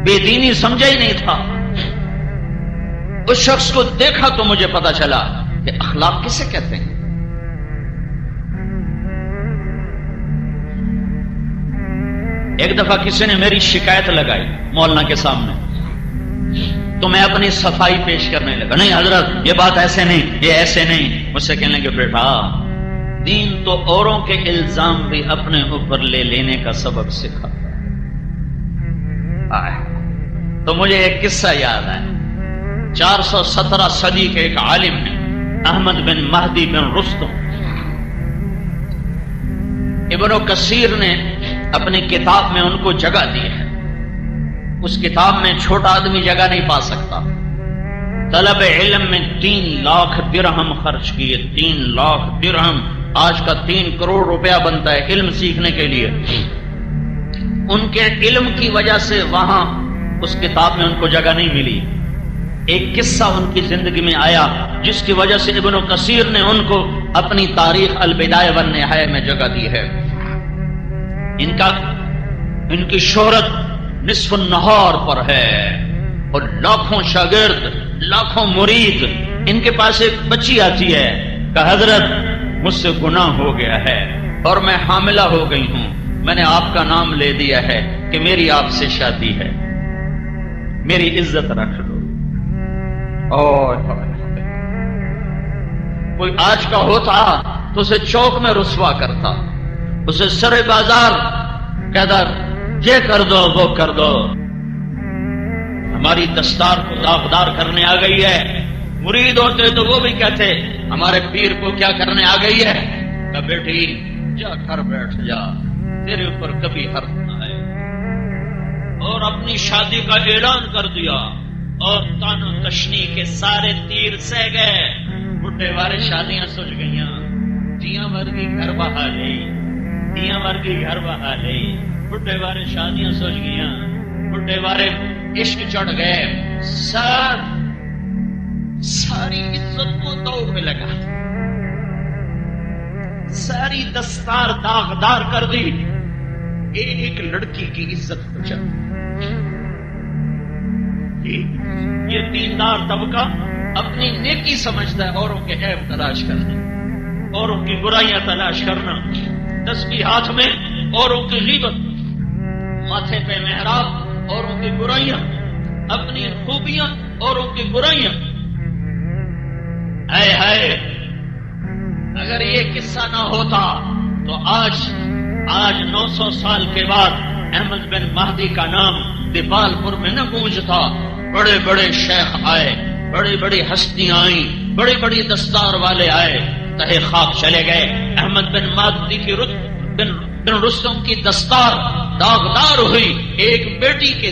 بے دینی سمجھا ہی نہیں تھا. اس شخص کو دیکھا تو مجھے پتا چلا کہ اخلاق کسے کہتے ہیں. ایک دفعہ کسی نے میری شکایت لگائی مولانا کے سامنے، تو میں اپنی صفائی پیش کرنے لگا. نہیں حضرت، یہ بات ایسے نہیں، یہ ایسے نہیں. مجھ سے کہنے لگے بیٹا، دین تو اوروں کے الزام بھی اپنے اوپر لے لینے کا سبب سکھاتا ہے. تو مجھے ایک قصہ یاد ہے. 417 صدی کے ایک عالم ہیں احمد بن مہدی بن رستم. ابن کثیر نے اپنی کتاب میں ان کو جگہ دی ہے. اس کتاب میں چھوٹا آدمی جگہ نہیں پا سکتا. طلب علم میں 3 لاکھ درہم خرچ کیے. 3 لاکھ درہم آج کا 3 کروڑ روپیہ بنتا ہے علم سیکھنے کے لیے. ان کے علم کی وجہ سے وہاں اس کتاب میں ان کو جگہ نہیں ملی. ایک قصہ ان کی زندگی میں آیا جس کی وجہ سے ابن کثیر نے ان کو اپنی تاریخ البدایہ والنہایہ میں جگہ دی ہے. ان کی شہرت نصف النہار پر ہے اور لاکھوں شاگرد، لاکھوں مرید. ان کے پاس ایک بچی آتی ہے کہ حضرت مجھ سے گناہ ہو گیا ہے اور میں حاملہ ہو گئی ہوں، میں نے آپ کا نام لے دیا ہے کہ میری آپ سے شادی ہے، میری عزت رکھ لو. کوئی آج کا ہوتا تو اسے چوک میں رسوا کرتا، اسے سر بازار کہتا یہ کر دو وہ کر دو. ہماری دستار کو داغدار کرنے آ گئی ہے. مرید ہوتے تو وہ بھی کہتے ہمارے پیر کو کیا کرنے آ گئی ہے. کہ بیٹی جا کر بیٹھ جا، تیرے اوپر کبھی حرف نہ آئے. اور اپنی شادی کا اعلان کر دیا اور تان و تشنی کے سارے تیر سہ گئے. بڈھے والے شادیاں سج گئیاں، دیاں ورگی گھر بہا لئی، دیاں ورگی گھر بہا لئی. بڈھے والے شادیاں سج گئیاں، بڈھے والے عشق چڑھ گئے. ساری عزت کو دو پہ لگا، ساری دستار داغدار کر دی. ایک لڑکی کی عزت کو چل. یہ دیندار طبقہ اپنی نیکی سمجھتا ہے اوروں کے عیب تلاش کرنا، اوروں کی برائیاں تلاش کرنا. تسبیح ہاتھ میں اوروں کی غیبت، ماتھے پہ محراب اوروں کی برائیاں، اپنی خوبیاں اوروں کی برائیاں. اے ہائے، اگر یہ قصہ نہ ہوتا تو آج 900 سال کے بعد احمد بن مہدی کا نام دیپال پور میں نہ گونجتا. بڑے بڑے شیخ آئے، بڑی بڑی ہستیاں آئیں، بڑی بڑی دستار والے آئے، تہے خاک چلے گئے. احمد بن مہدی کی بن رستم کی دستار داغدار ہوئی. ایک بیٹی کے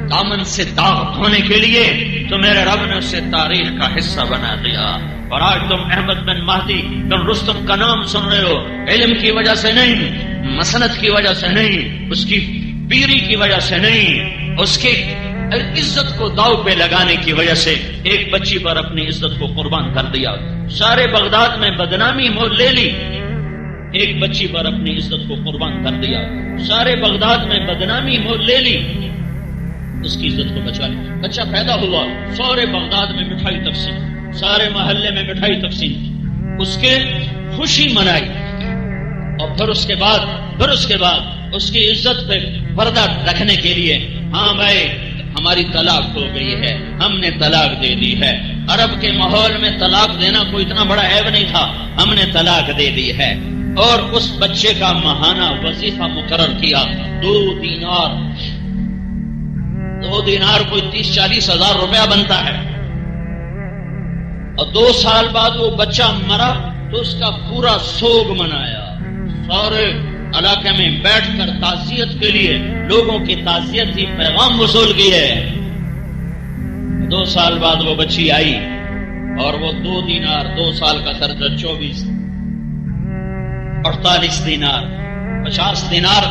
دامن سے داغ دھونے کے لیے تو میرے رب نے اسے تاریخ کا حصہ بنا دیا. اور آج تم احمد بن مہدی بن رستم کا نام سن رہے ہو، علم کی وجہ سے نہیں، مسند کی وجہ سے نہیں، اس کی پیری کی وجہ سے نہیں، اس کی عزت کو داؤ پہ لگانے کی وجہ سے. ایک بچی پر اپنی عزت کو قربان کر دیا، سارے بغداد میں بدنامی مول لے لی. ایک بچی پر اپنی عزت کو قربان کر دیا، سارے بغداد میں بدنامی مول لے لی، اس کی عزت کو بچا لی. بچہ پیدا ہوا، سارے بغداد میں مٹھائی تقسیم، سارے محلے میں مٹھائی تقسیم، اس کے خوشی منائی. اور پھر اس کے بعد اس کی عزت پہ پردہ رکھنے کے لیے، ہاں بھائی ہماری طلاق ہو گئی ہے، ہم نے طلاق دے دی ہے. عرب کے ماحول میں طلاق دینا کوئی اتنا بڑا عیب نہیں تھا، ہم نے طلاق دے دی ہے. اور اس بچے کا ماہانہ وظیفہ مقرر کیا 2 دینار کوئی 30-40 ہزار روپیہ بنتا ہے. اور 2 سال بعد وہ بچہ مرا تو اس کا پورا سوگ منایا. سارے علاقے میں بیٹھ کر تعزیت کے لیے لوگوں کی تعزیتی پیغام وصول کیے. 2 سال بعد وہ بچی آئی اور وہ 2 دینار 2 سال کا خرچہ 24 48 دینار 50 دینار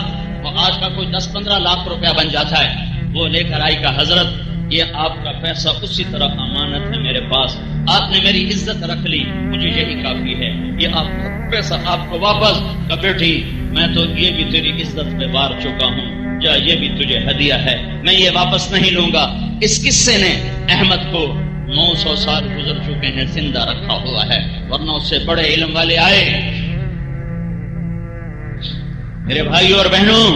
وہ آج کا کوئی 10-15 لاکھ روپیہ بن جاتا ہے. وہ لے کر آئی کہ حضرت یہ آپ کا پیسہ اسی طرح امانت میرے پاس، آپ نے میری عزت رکھ لی، مجھے یہی کافی ہے، یہ آپ کا پیسہ آپ کو واپس۔ کہ بیٹی میں تو یہ بھی تیری عزت پہ بار چکا ہوں، جا یہ بھی تجھے ہدیہ ہے، میں یہ واپس نہیں لوں گا۔ اس قصے نے احمد کو 900 سال گزر چکے ہیں زندہ رکھا ہوا ہے، ورنہ اس سے بڑے علم والے آئے۔ میرے بھائیوں اور بہنوں،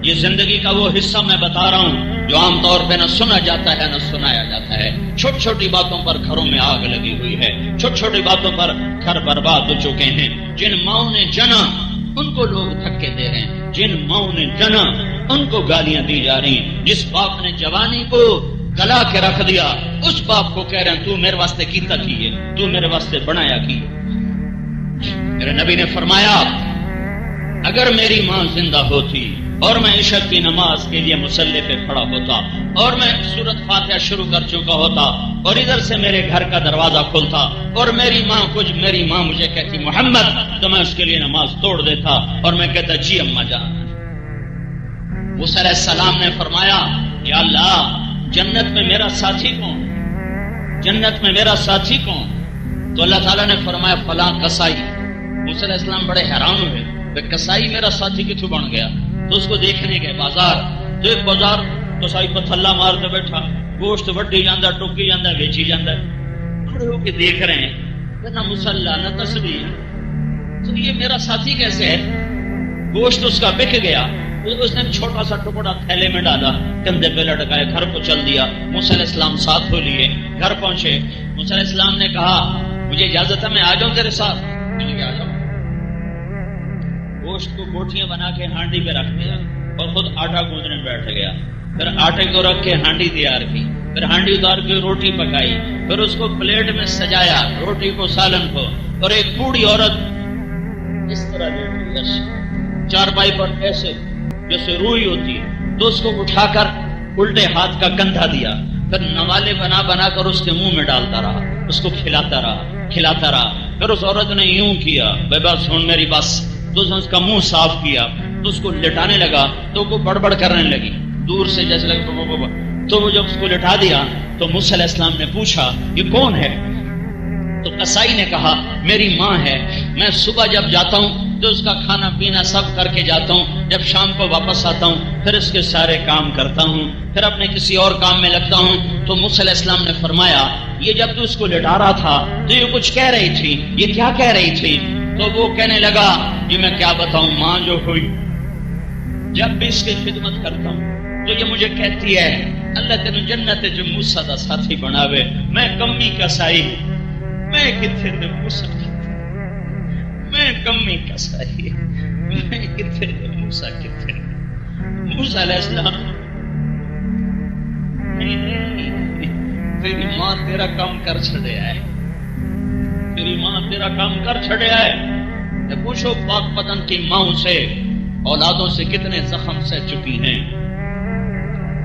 یہ زندگی کا وہ حصہ میں بتا رہا ہوں جو عام طور پہ نہ سنا جاتا ہے نہ سنایا جاتا ہے۔ چھوٹی چھوٹی باتوں پر گھروں میں آگ لگی ہوئی ہے، چھوٹی چھوٹی باتوں پر گھر برباد ہو چکے ہیں۔ جن ماؤں نے جنا ان کو لوگ دھکے دے رہے ہیں، جن ماؤں نے جنا ان کو گالیاں دی جا رہی ہیں۔ جس باپ نے جوانی کو گلا کے رکھ دیا اس باپ کو کہہ رہے ہیں تو میرے واسطے کیتا کیے، تو میرے واسطے بنایا کی۔ میرے نبی نے فرمایا اگر میری ماں زندہ ہوتی اور میں عشاء کی نماز کے لیے مصلی پہ کھڑا ہوتا اور میں سورۃ فاتحہ شروع کر چکا ہوتا اور ادھر سے میرے گھر کا دروازہ کھلتا اور میری ماں مجھے کہتی محمد، تو میں اس کے لیے نماز توڑ دیتا اور میں کہتا جی اماں جان۔ موسیٰ علیہ السلام نے فرمایا یا اللہ جنت میں میرا ساتھی کون، جنت میں میرا ساتھی کون؟ تو اللہ تعالیٰ نے فرمایا فلاں کسائی۔ موسیٰ علیہ السلام بڑے حیران ہوئے کہ کسائی میرا ساتھی کتوں بن گیا؟ تو اس کو دیکھنے گئے بازار، تو ایک بازار کسائی کو تھلا مار کے بیٹھا، گوشت وڈی جاندہ، ٹوکی جاندہ، بیچی جاندہ، کھڑے ہو کے دیکھ رہے ہیں نہ مسلح نہ تسبیح، تو یہ میرا ساتھی کیسے ہے؟ گوشت اس کا بک گیا، اس نے چھوٹا سا ٹکڑا تھیلے میں ڈالا، کندھے پہ لٹکائے، گھر کو چل دیا۔ موسیٰ علیہ السلام ساتھ ہو لیے، گھر پہنچے۔ موسیٰ علیہ السلام نے کہا مجھے اجازت ہے میں آ جاؤں تیرے ساتھ؟ آ جاؤ۔ گوشت کو گوٹیاں بنا کے ہانڈی پہ رکھ دیا اور خود آٹا گوندنے بیٹھ گیا۔ پھر آٹے کو رکھ کے ہانڈی تیار کی، پھر ہانڈی اتار کے روٹی پکائی، پھر اس کو پلیٹ میں سجایا، روٹی کو سالن کو، اور ایک بوڑھی عورت اس طرح لیٹی چارپائی پر ایسے جیسے روئی ہوتی، تو اس کو اٹھا کر الٹے ہاتھ کا کندھا دیا، پھر نوالے بنا بنا کر اس کے منہ میں ڈالتا رہا، اس کو کھلاتا رہا۔ پھر اس عورت نے یوں کیا، بے بس سن میری بس، تو اس کا منہ صاف کیا، تو اس کو لٹانے لگا تو وہ بڑبڑ کرنے لگی، دور سے جیسے لگا، تو وہ جب اس کو لٹا دیا تو موسیٰ علیہ السلام نے پوچھا یہ کون ہے؟ تو قصائی نے کہا میری ماں ہے، میں صبح جب جاتا ہوں تو اس کا کھانا پینا سب کر کے جاتا ہوں، جب شام کو واپس آتا ہوں پھر اس کے سارے کام کرتا ہوں، پھر اپنے کسی اور کام میں لگتا ہوں۔ تو موسیٰ علیہ السلام نے فرمایا یہ جب تو اس کو لٹا رہا تھا تو یہ کچھ کہہ رہی تھی، یہ کیا کہہ رہی تھی؟ تو وہ کہنے لگا یہ میں کیا بتاؤں، ماں جو ہوئی جب بھی اس کی خدمت کرتا ہوں تو یہ مجھے کہتی ہے اللہ تینوں جنت جو موسیٰ دا ساتھی بناوے، میں کمی کسائی، میں کتنے دے موسیٰ، میں کمی کسائی، میں کتنے دے موسیٰ، کتنے موسیٰ علیہ السلام نہیں، تیری ماں تیرا کام کر چھڑے آئے، تیری ماں تیرا کام کر چھڑے آئے۔ پوچھو پاک پتن کی ماں سے اولادوں سے کتنے زخم سہ چکی ہیں،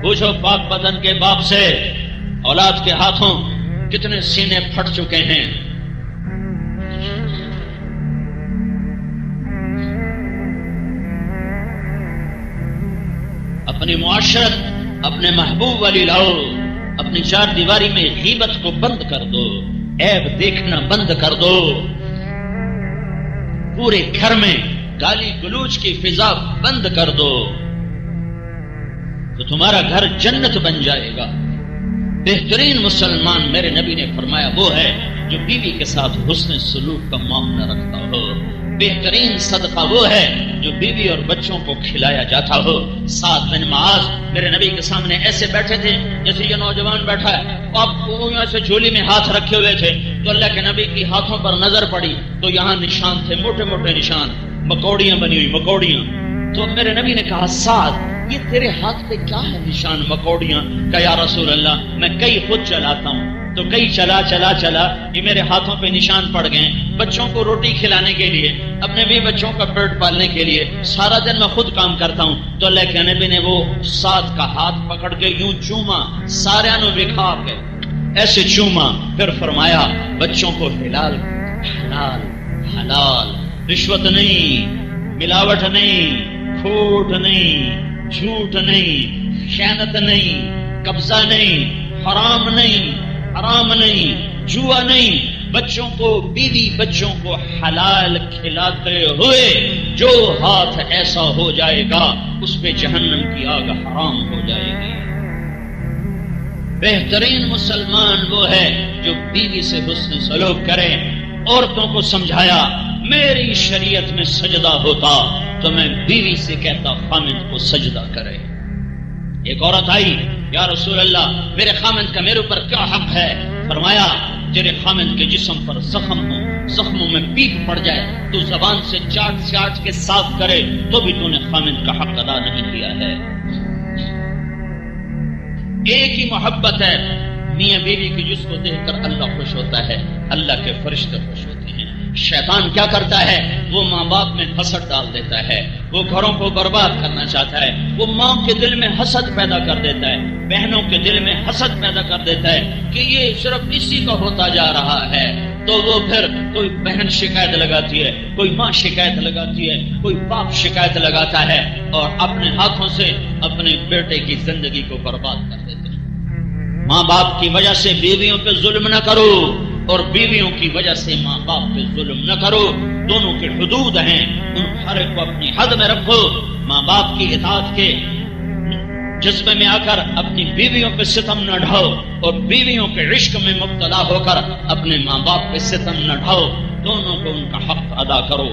پوچھو پاک پتن کے باپ سے اولاد کے ہاتھوں کتنے سینے پھٹ چکے ہیں۔ اپنی معاشرت، اپنے محبوب والی لاؤ، اپنی چار دیواری میں غیبت کو بند کر دو، عیب دیکھنا بند کر دو، پورے گھر میں گالی گلوچ کی فضا بند کر دو تو تمہارا گھر جنت بن جائے گا۔ بہترین مسلمان میرے نبی نے فرمایا وہ ہے جو بیوی کے ساتھ حسن سلوک کا معاملہ رکھتا ہو، بہترین صدقہ وہ ہے جو بیوی اور بچوں کو کھلایا جاتا ہو۔ سعد بن معاذ میرے نبی کے سامنے ایسے بیٹھے تھے جیسے یہ نوجوان بیٹھا ہے، آپ یہاں سے جھولی میں ہاتھ رکھے ہوئے تھے، تو اللہ کے نبی کی ہاتھوں پر نظر پڑی تو یہاں نشان تھے، موٹے موٹے نشان، مکوڑیاں بنی ہوئی، مکوڑیاں۔ تو میرے نبی نے کہا سعد یہ تیرے ہاتھ پہ کیا ہے نشان، مکوڑیاں؟ کہ یا رسول اللہ میں کئی خود چلاتا ہوں، تو کئی چلا یہ میرے ہاتھوں پہ نشان پڑ گئے، بچوں کو روٹی کھلانے کے لیے، اپنے بھی بچوں کا پیٹ پالنے کے لیے، سارا دن میں خود کام کرتا ہوں۔ تو اللہ کے نبی نے وہ سعد کا ہاتھ پکڑ کے یوں چوما، سارے نو بکھا کے ایسے چوما، پھر فرمایا بچوں کو حلال حلال حلال، رشوت نہیں، ملاوٹ نہیں، کھوٹ نہیں، جھوٹ نہیں، خیانت نہیں، قبضہ نہیں، حرام نہیں، حرام نہیں، جوا نہیں، بچوں کو، بیوی بچوں کو حلال کھلاتے ہوئے جو ہاتھ ایسا ہو جائے گا اس پہ جہنم کی آگ حرام ہو جائے گی۔ بہترین مسلمان وہ ہے جو بیوی سے حسن سلوک کرے۔ عورتوں کو سمجھایا میری شریعت میں سجدہ ہوتا تو میں بیوی سے کہتا خامند کو سجدہ کرے۔ ایک عورت آئی، یا رسول اللہ میرے خامند کا میرے اوپر کیا حق ہے؟ فرمایا تیرے خامند کے جسم پر زخم ہو، زخموں میں پیپ پڑ جائے تو زبان سے چاٹ چاٹ کے صاف کرے تو بھی تو نے خامند کا حق ادا نہیں کیا ہے۔ ایک ہی محبت ہے میاں بیوی کی جس کو دیکھ کر اللہ خوش ہوتا ہے، اللہ کے فرشتے خوش ہوتے ہیں۔ شیطان کیا کرتا ہے؟ وہ ماں باپ میں حسد ڈال دیتا ہے، وہ گھروں کو برباد کرنا چاہتا ہے، وہ ماں کے دل میں حسد پیدا کر دیتا ہے، بہنوں کے دل میں حسد پیدا کر دیتا ہے کہ یہ صرف اسی کا ہوتا جا رہا ہے۔ تو وہ پھر کوئی بہن شکایت لگاتی ہے، کوئی ماں شکایت لگاتی ہے، کوئی باپ شکایت لگاتا ہے اور اپنے ہاتھوں سے اپنے بیٹے کی زندگی کو برباد کر دیتے ہیں۔ ماں باپ کی وجہ سے بیویوں پہ ظلم نہ کرو اور بیویوں کی وجہ سے ماں باپ پہ ظلم نہ کرو، دونوں کے حدود ہیں، ان ہر ایک کو اپنی حد میں رکھو۔ ماں باپ کی اطاعت کے جذبے میں آ کر اپنی بیویوں پہ ستم نہ ڈھاؤ اور بیویوں کے عشق میں مبتلا ہو کر اپنے ماں باپ پہ ستم نہ ڈھاؤ، دونوں کو ان کا حق ادا کرو۔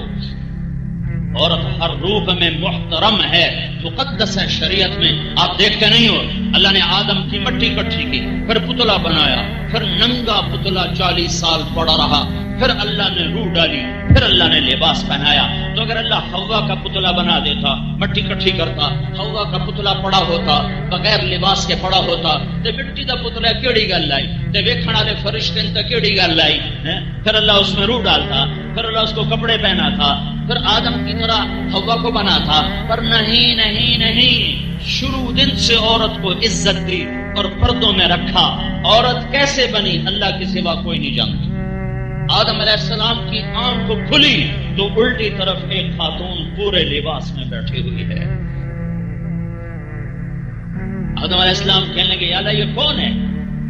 عورت ہر روپ میں محترم ہے، مقدس ہے شریعت میں۔ آپ دیکھتے نہیں ہو اللہ نے آدم کی مٹی اکٹھی کی، پھر پتلا بنایا، پھر ننگا پتلا 40 سال پڑا رہا، پھر اللہ نے روح ڈالی، پھر اللہ نے لباس پہنایا۔ تو اگر اللہ حوا کا پتلا بنا دیتا، مٹی اکٹھی کرتا، حوا کا پتلا پڑا ہوتا، بغیر لباس کے پڑا ہوتا تو مٹی دا پتلا کیڑی گل آئی، تے ویکھن والے فرشتے تے کیڑی گل آئی؟ پھر اللہ اس میں روح ڈالتا، پھر اللہ اس کو کپڑے پہنا تھا، پھر آدم کی طرح حوا کو بنا تھا۔ پر نہیں نہیں نہیں، شروع دن سے عورت کو عزت دی اور پردوں میں رکھا۔ عورت کیسے بنی اللہ کے سوا کوئی نہیں جانتا۔ آدم علیہ السلام کی آنکھ کو کھلی تو الٹی طرف ایک خاتون پورے لباس میں بیٹھی ہوئی ہے۔ آدم علیہ السلام کہنے لگے یا اللہ یہ کون ہے؟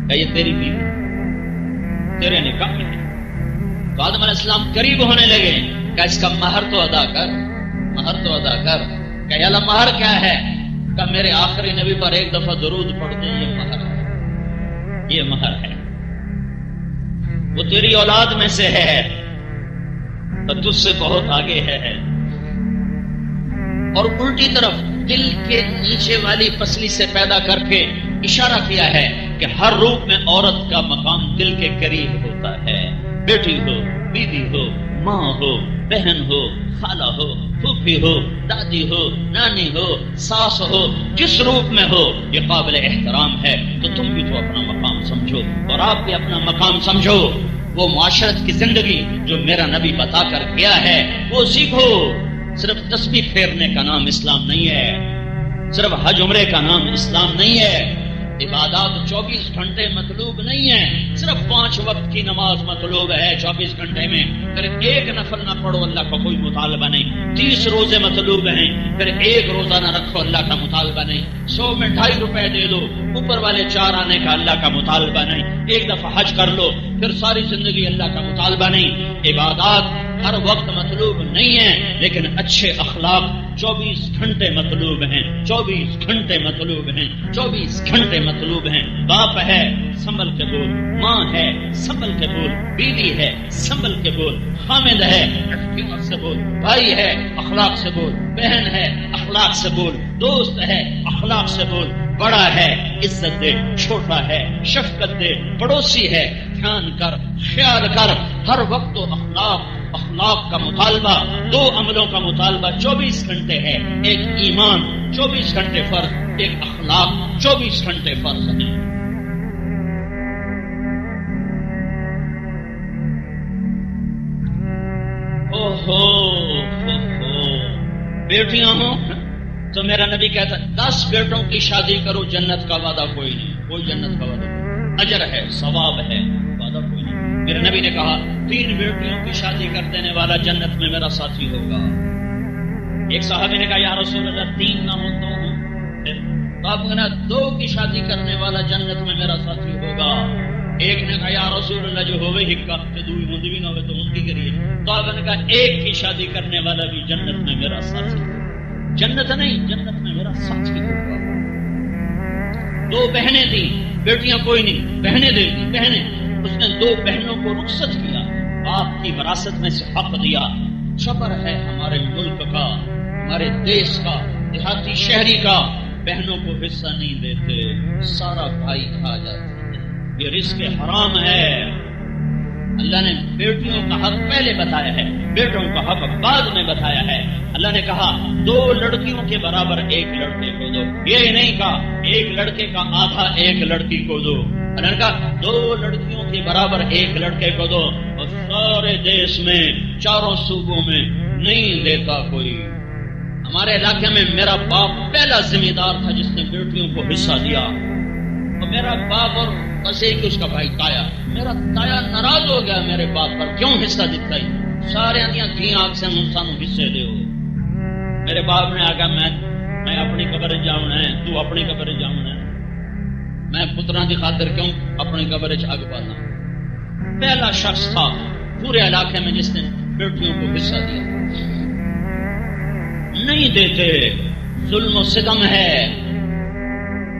کہ یہ تیری بیوی، تیرے نکاح میں ہے۔ تو آدم علیہ السلام قریب ہونے لگے کہ اس کا مہر تو ادا کر، مہر تو ادا کر۔ کہ یا اللہ مہر کیا ہے؟ کہ میرے آخری نبی پر ایک دفعہ درود پڑھ دیں، یہ مہر ہے، یہ مہر ہے۔ وہ تیری اولاد میں سے ہے تو تجھ سے بہت آگے ہے۔ اور الٹی طرف دل کے نیچے والی پسلی سے پیدا کر کے اشارہ کیا ہے کہ ہر روپ میں عورت کا مقام دل کے قریب ہوتا ہے۔ بیٹی ہو، بیوی ہو، ماں ہو، بہن ہو، خالہ ہو، پھوپھی ہو، دادی ہو، نانی ہو، ساس ہو، جس روپ میں ہو یہ قابل احترام ہے۔ تو تم بھی تو اپنا مقام سمجھو اور آپ بھی اپنا مقام سمجھو۔ وہ معاشرت کی زندگی جو میرا نبی بتا کر گیا ہے وہ سیکھو۔ صرف تسبیح پھیرنے کا نام اسلام نہیں ہے، صرف حج عمرے کا نام اسلام نہیں ہے۔ عبادات 24 گھنٹے مطلوب نہیں ہے، صرف 5 وقت کی نماز مطلوب ہے 24 گھنٹے میں۔ پھر ایک نفل نہ پڑھو اللہ کا کوئی مطالبہ نہیں۔ 30 روزے مطلوب ہیں، پھر ایک روزہ نہ رکھو اللہ کا مطالبہ نہیں۔ 100 میں 2.5 روپے دے دو، اوپر والے 4 آنے کا اللہ کا مطالبہ نہیں۔ ایک دفعہ حج کر لو، پھر ساری زندگی اللہ کا مطالبہ نہیں۔ عبادات ہر وقت مطلوب نہیں ہے، لیکن اچھے اخلاق 24 گھنٹے مطلوب ہیں، 24 گھنٹے مطلوب ہیں، 24 گھنٹے مطلوب ہیں۔ باپ ہے سنبھل کے بول، ماں ہے سنبھل کے بول، بیوی ہے سنبھل کے بول، خامد ہے احتیاط سے بول، بھائی ہے اخلاق سے بول، بہن ہے اخلاق سے بول، دوست ہے اخلاق سے بول، بڑا ہے عزت دے، چھوٹا ہے شفقت دے، پڑوسی ہے دھیان کر، خیال کر۔ ہر وقت اخلاق کا مطالبہ، 2 عملوں کا مطالبہ 24 گھنٹے ہے۔ ایک ایمان 24 گھنٹے فرض، ایک اخلاق 24 گھنٹے فرض ہے۔ بیٹیاں ہوں تو میرا نبی کہتا 10 بیٹوں کی شادی کرو، جنت کا وعدہ کوئی نہیں، کوئی جنت کا وعدہ نہیں، اجر ہے ثواب ہے، وعدہ کوئی نہیں۔ میرے نبی نے کہا 3 بیٹیوں کی شادی کر دینے والا جنت میں میرا ساتھی ہوگا۔ ایک صحابی نے کہا یا رسول اللہ 3 نہ ہو 2 ہوں، تو آپ کہنا 2 کی شادی کرنے والا جنت میں میرا ساتھی ہوگا۔ ایک نے کہا یا رسول اللہ جو ہوئے ہکا تو دوئی ہوندی بھی نہ ہوئے تو ان کی کریے. تو آپ نے کہا ایک کی شادی کرنے والا بھی جنت میں میرا ساتھی ہوگا. جنت نہیں، جنت میں میرا ساتھی ہوگا. دو بہنیں تھیں، بیٹیاں کوئی نہیں، بہنیں دے دی بہنیں. اس نے دو بہنوں کو رخصت کیا، باپ کی وراثت میں سے حق دیا. شبر ہے ہمارے ملک کا، ہمارے دیش کا، دیہاتی شہری کا، بہنوں کو حصہ نہیں دیتے، سارا بھائی کھا جاتے ہیں. یہ رزق حرام ہے. اللہ نے بیٹیوں کا حق پہلے بتایا ہے، بیٹوں کا حق بعد میں بتایا ہے. اللہ نے کہا 2 لڑکیوں کے برابر 1 لڑکے کو دو. یہ نہیں کہا 1 لڑکے کا آدھا 1 لڑکی کو دو. اللہ نے کہا 2 لڑکیوں کے برابر 1 لڑکے کو دو. اور سارے دیش میں 4 صوبوں میں نہیں دیتا کوئی. ہمارے علاقے میں میرا باپ پہلا ذمہ دار تھا جس نے بیٹیوں کو حصہ دیا. اور میرا باپ اور کسے کہ اس کا بھائی تایا، میرا تایا ناراض ہو گیا میرے باپ پر، کیوں حصہ دیتا ہے؟ سارے آدیاں کی آنکھ سے انسانوں حصے دے. میرے باپ نے آگا میں اپنی قبر جاؤنا ہے، تو اپنی قبر جاؤنا ہے. میں پترا کی خاطر کیوں اپنی قبر اگ پانا؟ پہلا شخص تھا پورے علاقے میں جس نے بیٹیوں کو حصہ دیا. نہیں دیتے، ظلم و ستم ہے.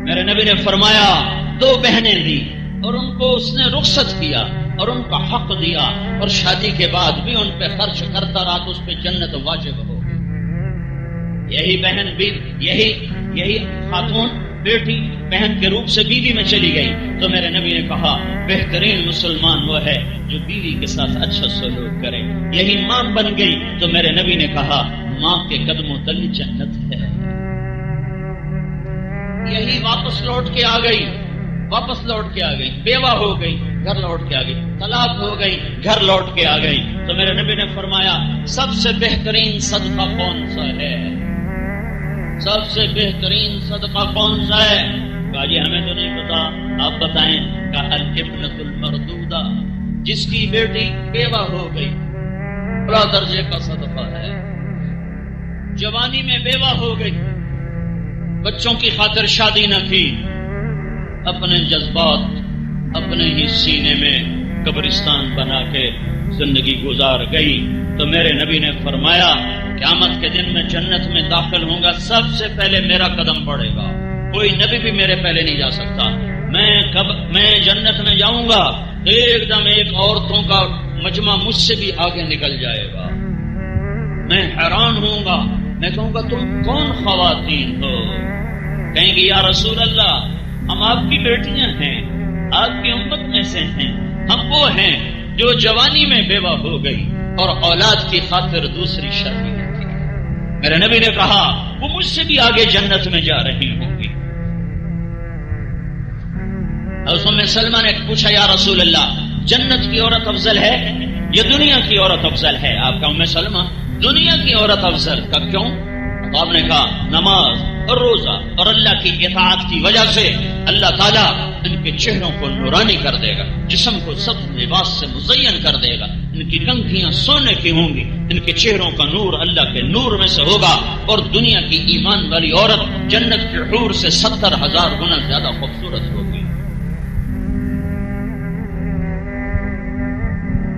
میرے نبی نے فرمایا 2 بہنیں دی اور ان کو اس نے رخصت کیا اور ان کا حق دیا، اور شادی کے بعد بھی ان پہ خرچ کرتا رہا تو اس پہ جنت واجب ہو گئی. یہی بہن بھی یہی خاتون بیٹی بہن کے روپ سے بیوی میں چلی گئی تو میرے نبی نے کہا بہترین مسلمان وہ ہے جو بیوی کے ساتھ اچھا سلوک کرے. یہی ماں بن گئی تو میرے نبی نے کہا ماں کے قدموں تلے جنت ہے. یہی واپس لوٹ کے آ گئی، بیوہ ہو گئی، گھر لوٹ کے آ گئی، طلاق ہو گئی، گھر لوٹ کے آ گئی. تو میرے نبی نے فرمایا سب سے بہترین صدقہ کون سا ہے؟ سب سے بہترین صدقہ کون سا ہے؟ کہا جی ہمیں تو نہیں پتا، آپ بتائیں. کہا الابنۃ المردودہ، جس کی بیٹی بیوہ ہو گئی، بڑا درجے کا صدقہ ہے. جوانی میں بیوہ ہو گئی، بچوں کی خاطر شادی نہ کی، اپنے جذبات اپنے ہی سینے میں قبرستان بنا کے زندگی گزار گئی. تو میرے نبی نے فرمایا قیامت کے دن میں جنت میں داخل ہوں گا، سب سے پہلے میرا قدم پڑے گا. کوئی نبی بھی میرے پہلے نہیں جا سکتا. میں جنت میں جاؤں گا تو ایک دم ایک عورتوں کا مجمع مجھ سے بھی آگے نکل جائے گا. میں حیران ہوں گا. میں کہوں گا تم کون خواتین ہو؟ کہیں گے یا رسول اللہ ہم آپ کی بیٹیاں ہیں، آپ کی امت میں سے ہیں. ہم وہ ہیں جو جوانی میں بیوہ ہو گئی اور اولاد کی خاطر دوسری شادی کی. میرے نبی نے کہا وہ مجھ سے بھی آگے جنت میں جا رہی ہوں گی. ام سلمہ نے پوچھا یا رسول اللہ جنت کی عورت افضل ہے یا دنیا کی عورت افضل ہے؟ آپ کا ام سلمہ دنیا کی عورت افضل کا کیوں؟ آپ نے کہا نماز اور روزہ اور اللہ کی اطاعت کی وجہ سے اللہ تعالیٰ ان کے چہروں کو نورانی کر دے گا، جسم کو سب لباس سے مزین کر دے گا. ان کی کنکھیاں سونے کی ہوں گی، ان کے چہروں کا نور اللہ کے نور میں سے ہوگا. اور دنیا کی ایمان والی عورت جنت کے حور سے 70,000 گنا زیادہ خوبصورت ہوگی.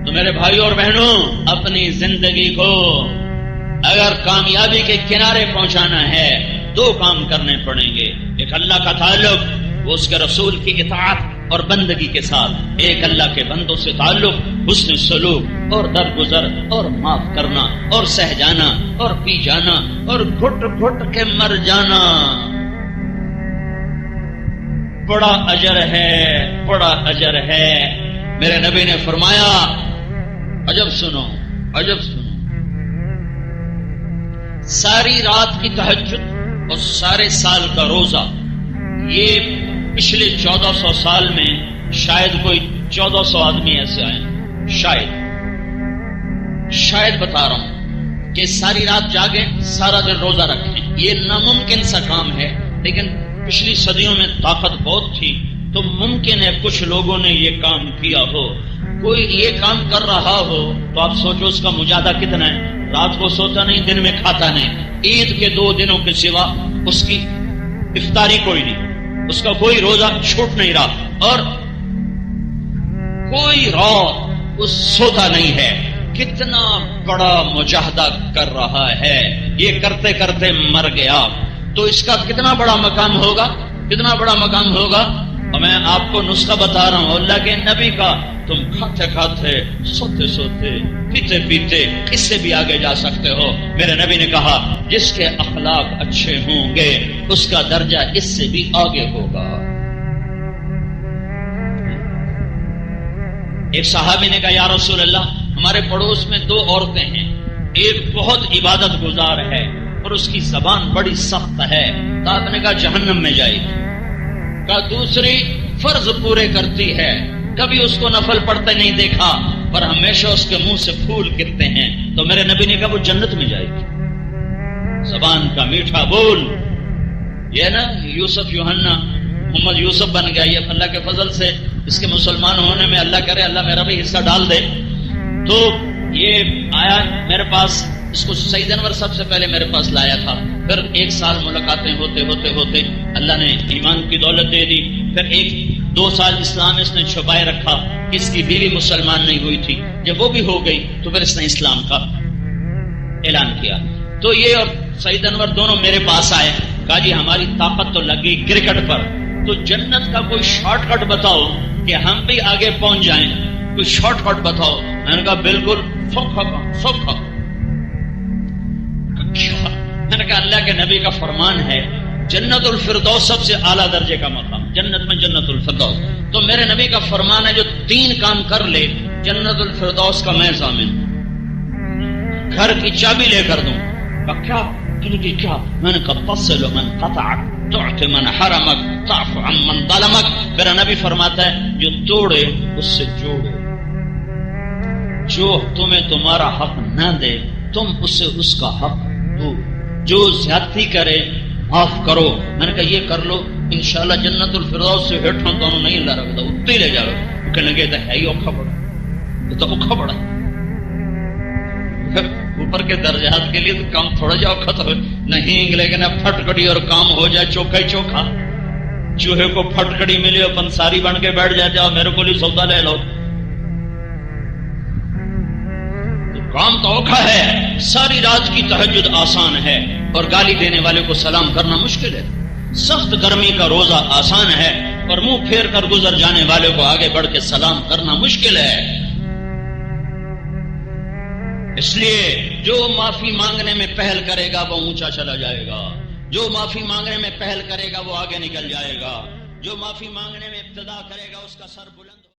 تو میرے بھائی اور بہنوں اپنی زندگی کو اگر کامیابی کے کنارے پہنچانا ہے 2 کام کرنے پڑیں گے. ایک اللہ کا تعلق، وہ اس کے رسول کی اطاعت اور بندگی کے ساتھ. ایک اللہ کے بندوں سے تعلق، حسن سلوک اور درگزر اور معاف کرنا اور سہ جانا اور پی جانا اور گھٹ گھٹ کے مر جانا. بڑا اجر ہے، بڑا اجر ہے. میرے نبی نے فرمایا عجب سنو، عجب سنو، ساری رات کی تہجد اور سارے سال کا روزہ، یہ پچھلے 1400 سال میں شاید کوئی 1400 آدمی ایسے آئے. شاید بتا رہا ہوں کہ ساری رات جاگیں، سارا دن روزہ رکھیں. یہ ناممکن سا کام ہے، لیکن پچھلی صدیوں میں طاقت بہت تھی تو ممکن ہے کچھ لوگوں نے یہ کام کیا ہو. کوئی یہ کام کر رہا ہو تو آپ سوچو اس کا مجاہدہ کتنا ہے. رات کو سوتا نہیں، دن میں کھاتا نہیں. عید کے 2 دنوں کے سوا اس کی افطاری کوئی نہیں، اس کا کوئی روزہ چھوٹ نہیں رہا. اور کوئی رات اس سوتا نہیں ہے، کتنا بڑا مجاہدہ کر رہا ہے، یہ کرتے کرتے مر گیا تو اس کا کتنا بڑا مقام ہوگا، کتنا بڑا مقام ہوگا۔ اور میں آپ کو نسخہ بتا رہا ہوں اللہ کے نبی کا، تم کھاتے کھاتے، سوتے سوتے، پیتے پیتے اس سے بھی آگے جا سکتے ہو۔ میرے نبی نے کہا جس کے اخلاق اچھے ہوں گے اس کا درجہ اس سے بھی آگے ہوگا۔ ایک صحابی نے کہا یا رسول اللہ ہمارے پڑوس میں 2 عورتیں ہیں، ایک بہت عبادت گزار ہے اور اس کی زبان بڑی سخت ہے، تو آپ نے کہا جہنم میں جائے گی۔ کہا دوسری فرض پورے کرتی ہے، کبھی اس کو نفل پڑھتے نہیں دیکھا پر ہمیشہ اس کے منہ سے پھول گرتے ہیں، تو میرے نبی نے کہا وہ جنت میں جائے گی۔ زبان کا میٹھا بول، یہ نا یوسف یوحنا محمد یوسف بن گیا، یہ اللہ کے فضل سے اس کے مسلمان ہونے میں اللہ کرے اللہ میرا بھی حصہ ڈال دے۔ تو یہ آیا میرے پاس، اس کو سعید انور سب سے پہلے میرے پاس لایا تھا، پھر 1 سال ملاقاتیں ہوتے ہوتے ہوتے اللہ نے ایمان کی دولت دے دی، پھر 1-2 سال اسلام اس نے چھپائے رکھا، اس کی بیوی مسلمان نہیں ہوئی تھی، جب وہ بھی ہو گئی تو پھر اس نے اسلام کا اعلان کیا۔ تو یہ اور سعید انور دونوں میرے پاس آئے، کہا جی ہماری طاقت تو لگی کرکٹ پر، تو جنت کا کوئی شارٹ کٹ بتاؤ کہ ہم بھی آگے پہنچ جائیں، کوئی شارٹ کٹ بتاؤ۔ میں نے کہا بالکل سوکھا۔ میں نے کہا اللہ کے نبی کا فرمان ہے جنت الفردوس سب سے اعلیٰ درجے کا مقام، جنت میں جنت الفردوس، تو میرے نبی کا فرمان ہے جو 3 کام کر لے جنت الفردوس کا میں ضامن، گھر کی چابی لے کر دوں۔ کیا کیا؟ میں نے کہا تصل من قطعک، تعطی من حرمک، تعف عن من ظلمک۔ میرا نبی فرماتا ہے جو توڑے اس سے جوڑے، جو تمہیں تمہارا حق نہ دے تم اسے اس کا حق دو، جو زیادتی کرے معاف کرو۔ میں نے کہا یہ کر لو انشاءاللہ جنت الفردوس سے ہٹوں دونوں نہیں اللہ رکھتا، اتنے ہی لے جا رہا، کہنے لگے ہے ہی اوکھا بڑا، یہ تو اوکھا بڑا، اوپر کے درجات کے لیے تو کام تھوڑا جا اوکھا تو نہیں، لیکن اب پھٹکڑی اور کام ہو جائے چوکھا ہی چوکھا، چوہے کو پھٹکڑی ملے اور پنساری بن کے بیٹھ جائے جاؤ میرے کو لی سودا لے لو، کام تو اوکھا ہے۔ ساری رات کی تہجد آسان ہے اور گالی دینے والے کو سلام کرنا مشکل ہے، سخت گرمی کا روزہ آسان ہے اور منہ پھیر کر گزر جانے والے کو آگے بڑھ کے سلام کرنا مشکل ہے۔ اس لیے جو معافی مانگنے میں پہل کرے گا وہ اونچا چلا جائے گا، جو معافی مانگنے میں پہل کرے گا وہ آگے نکل جائے گا، جو معافی مانگنے میں ابتدا کرے گا اس کا سر بلند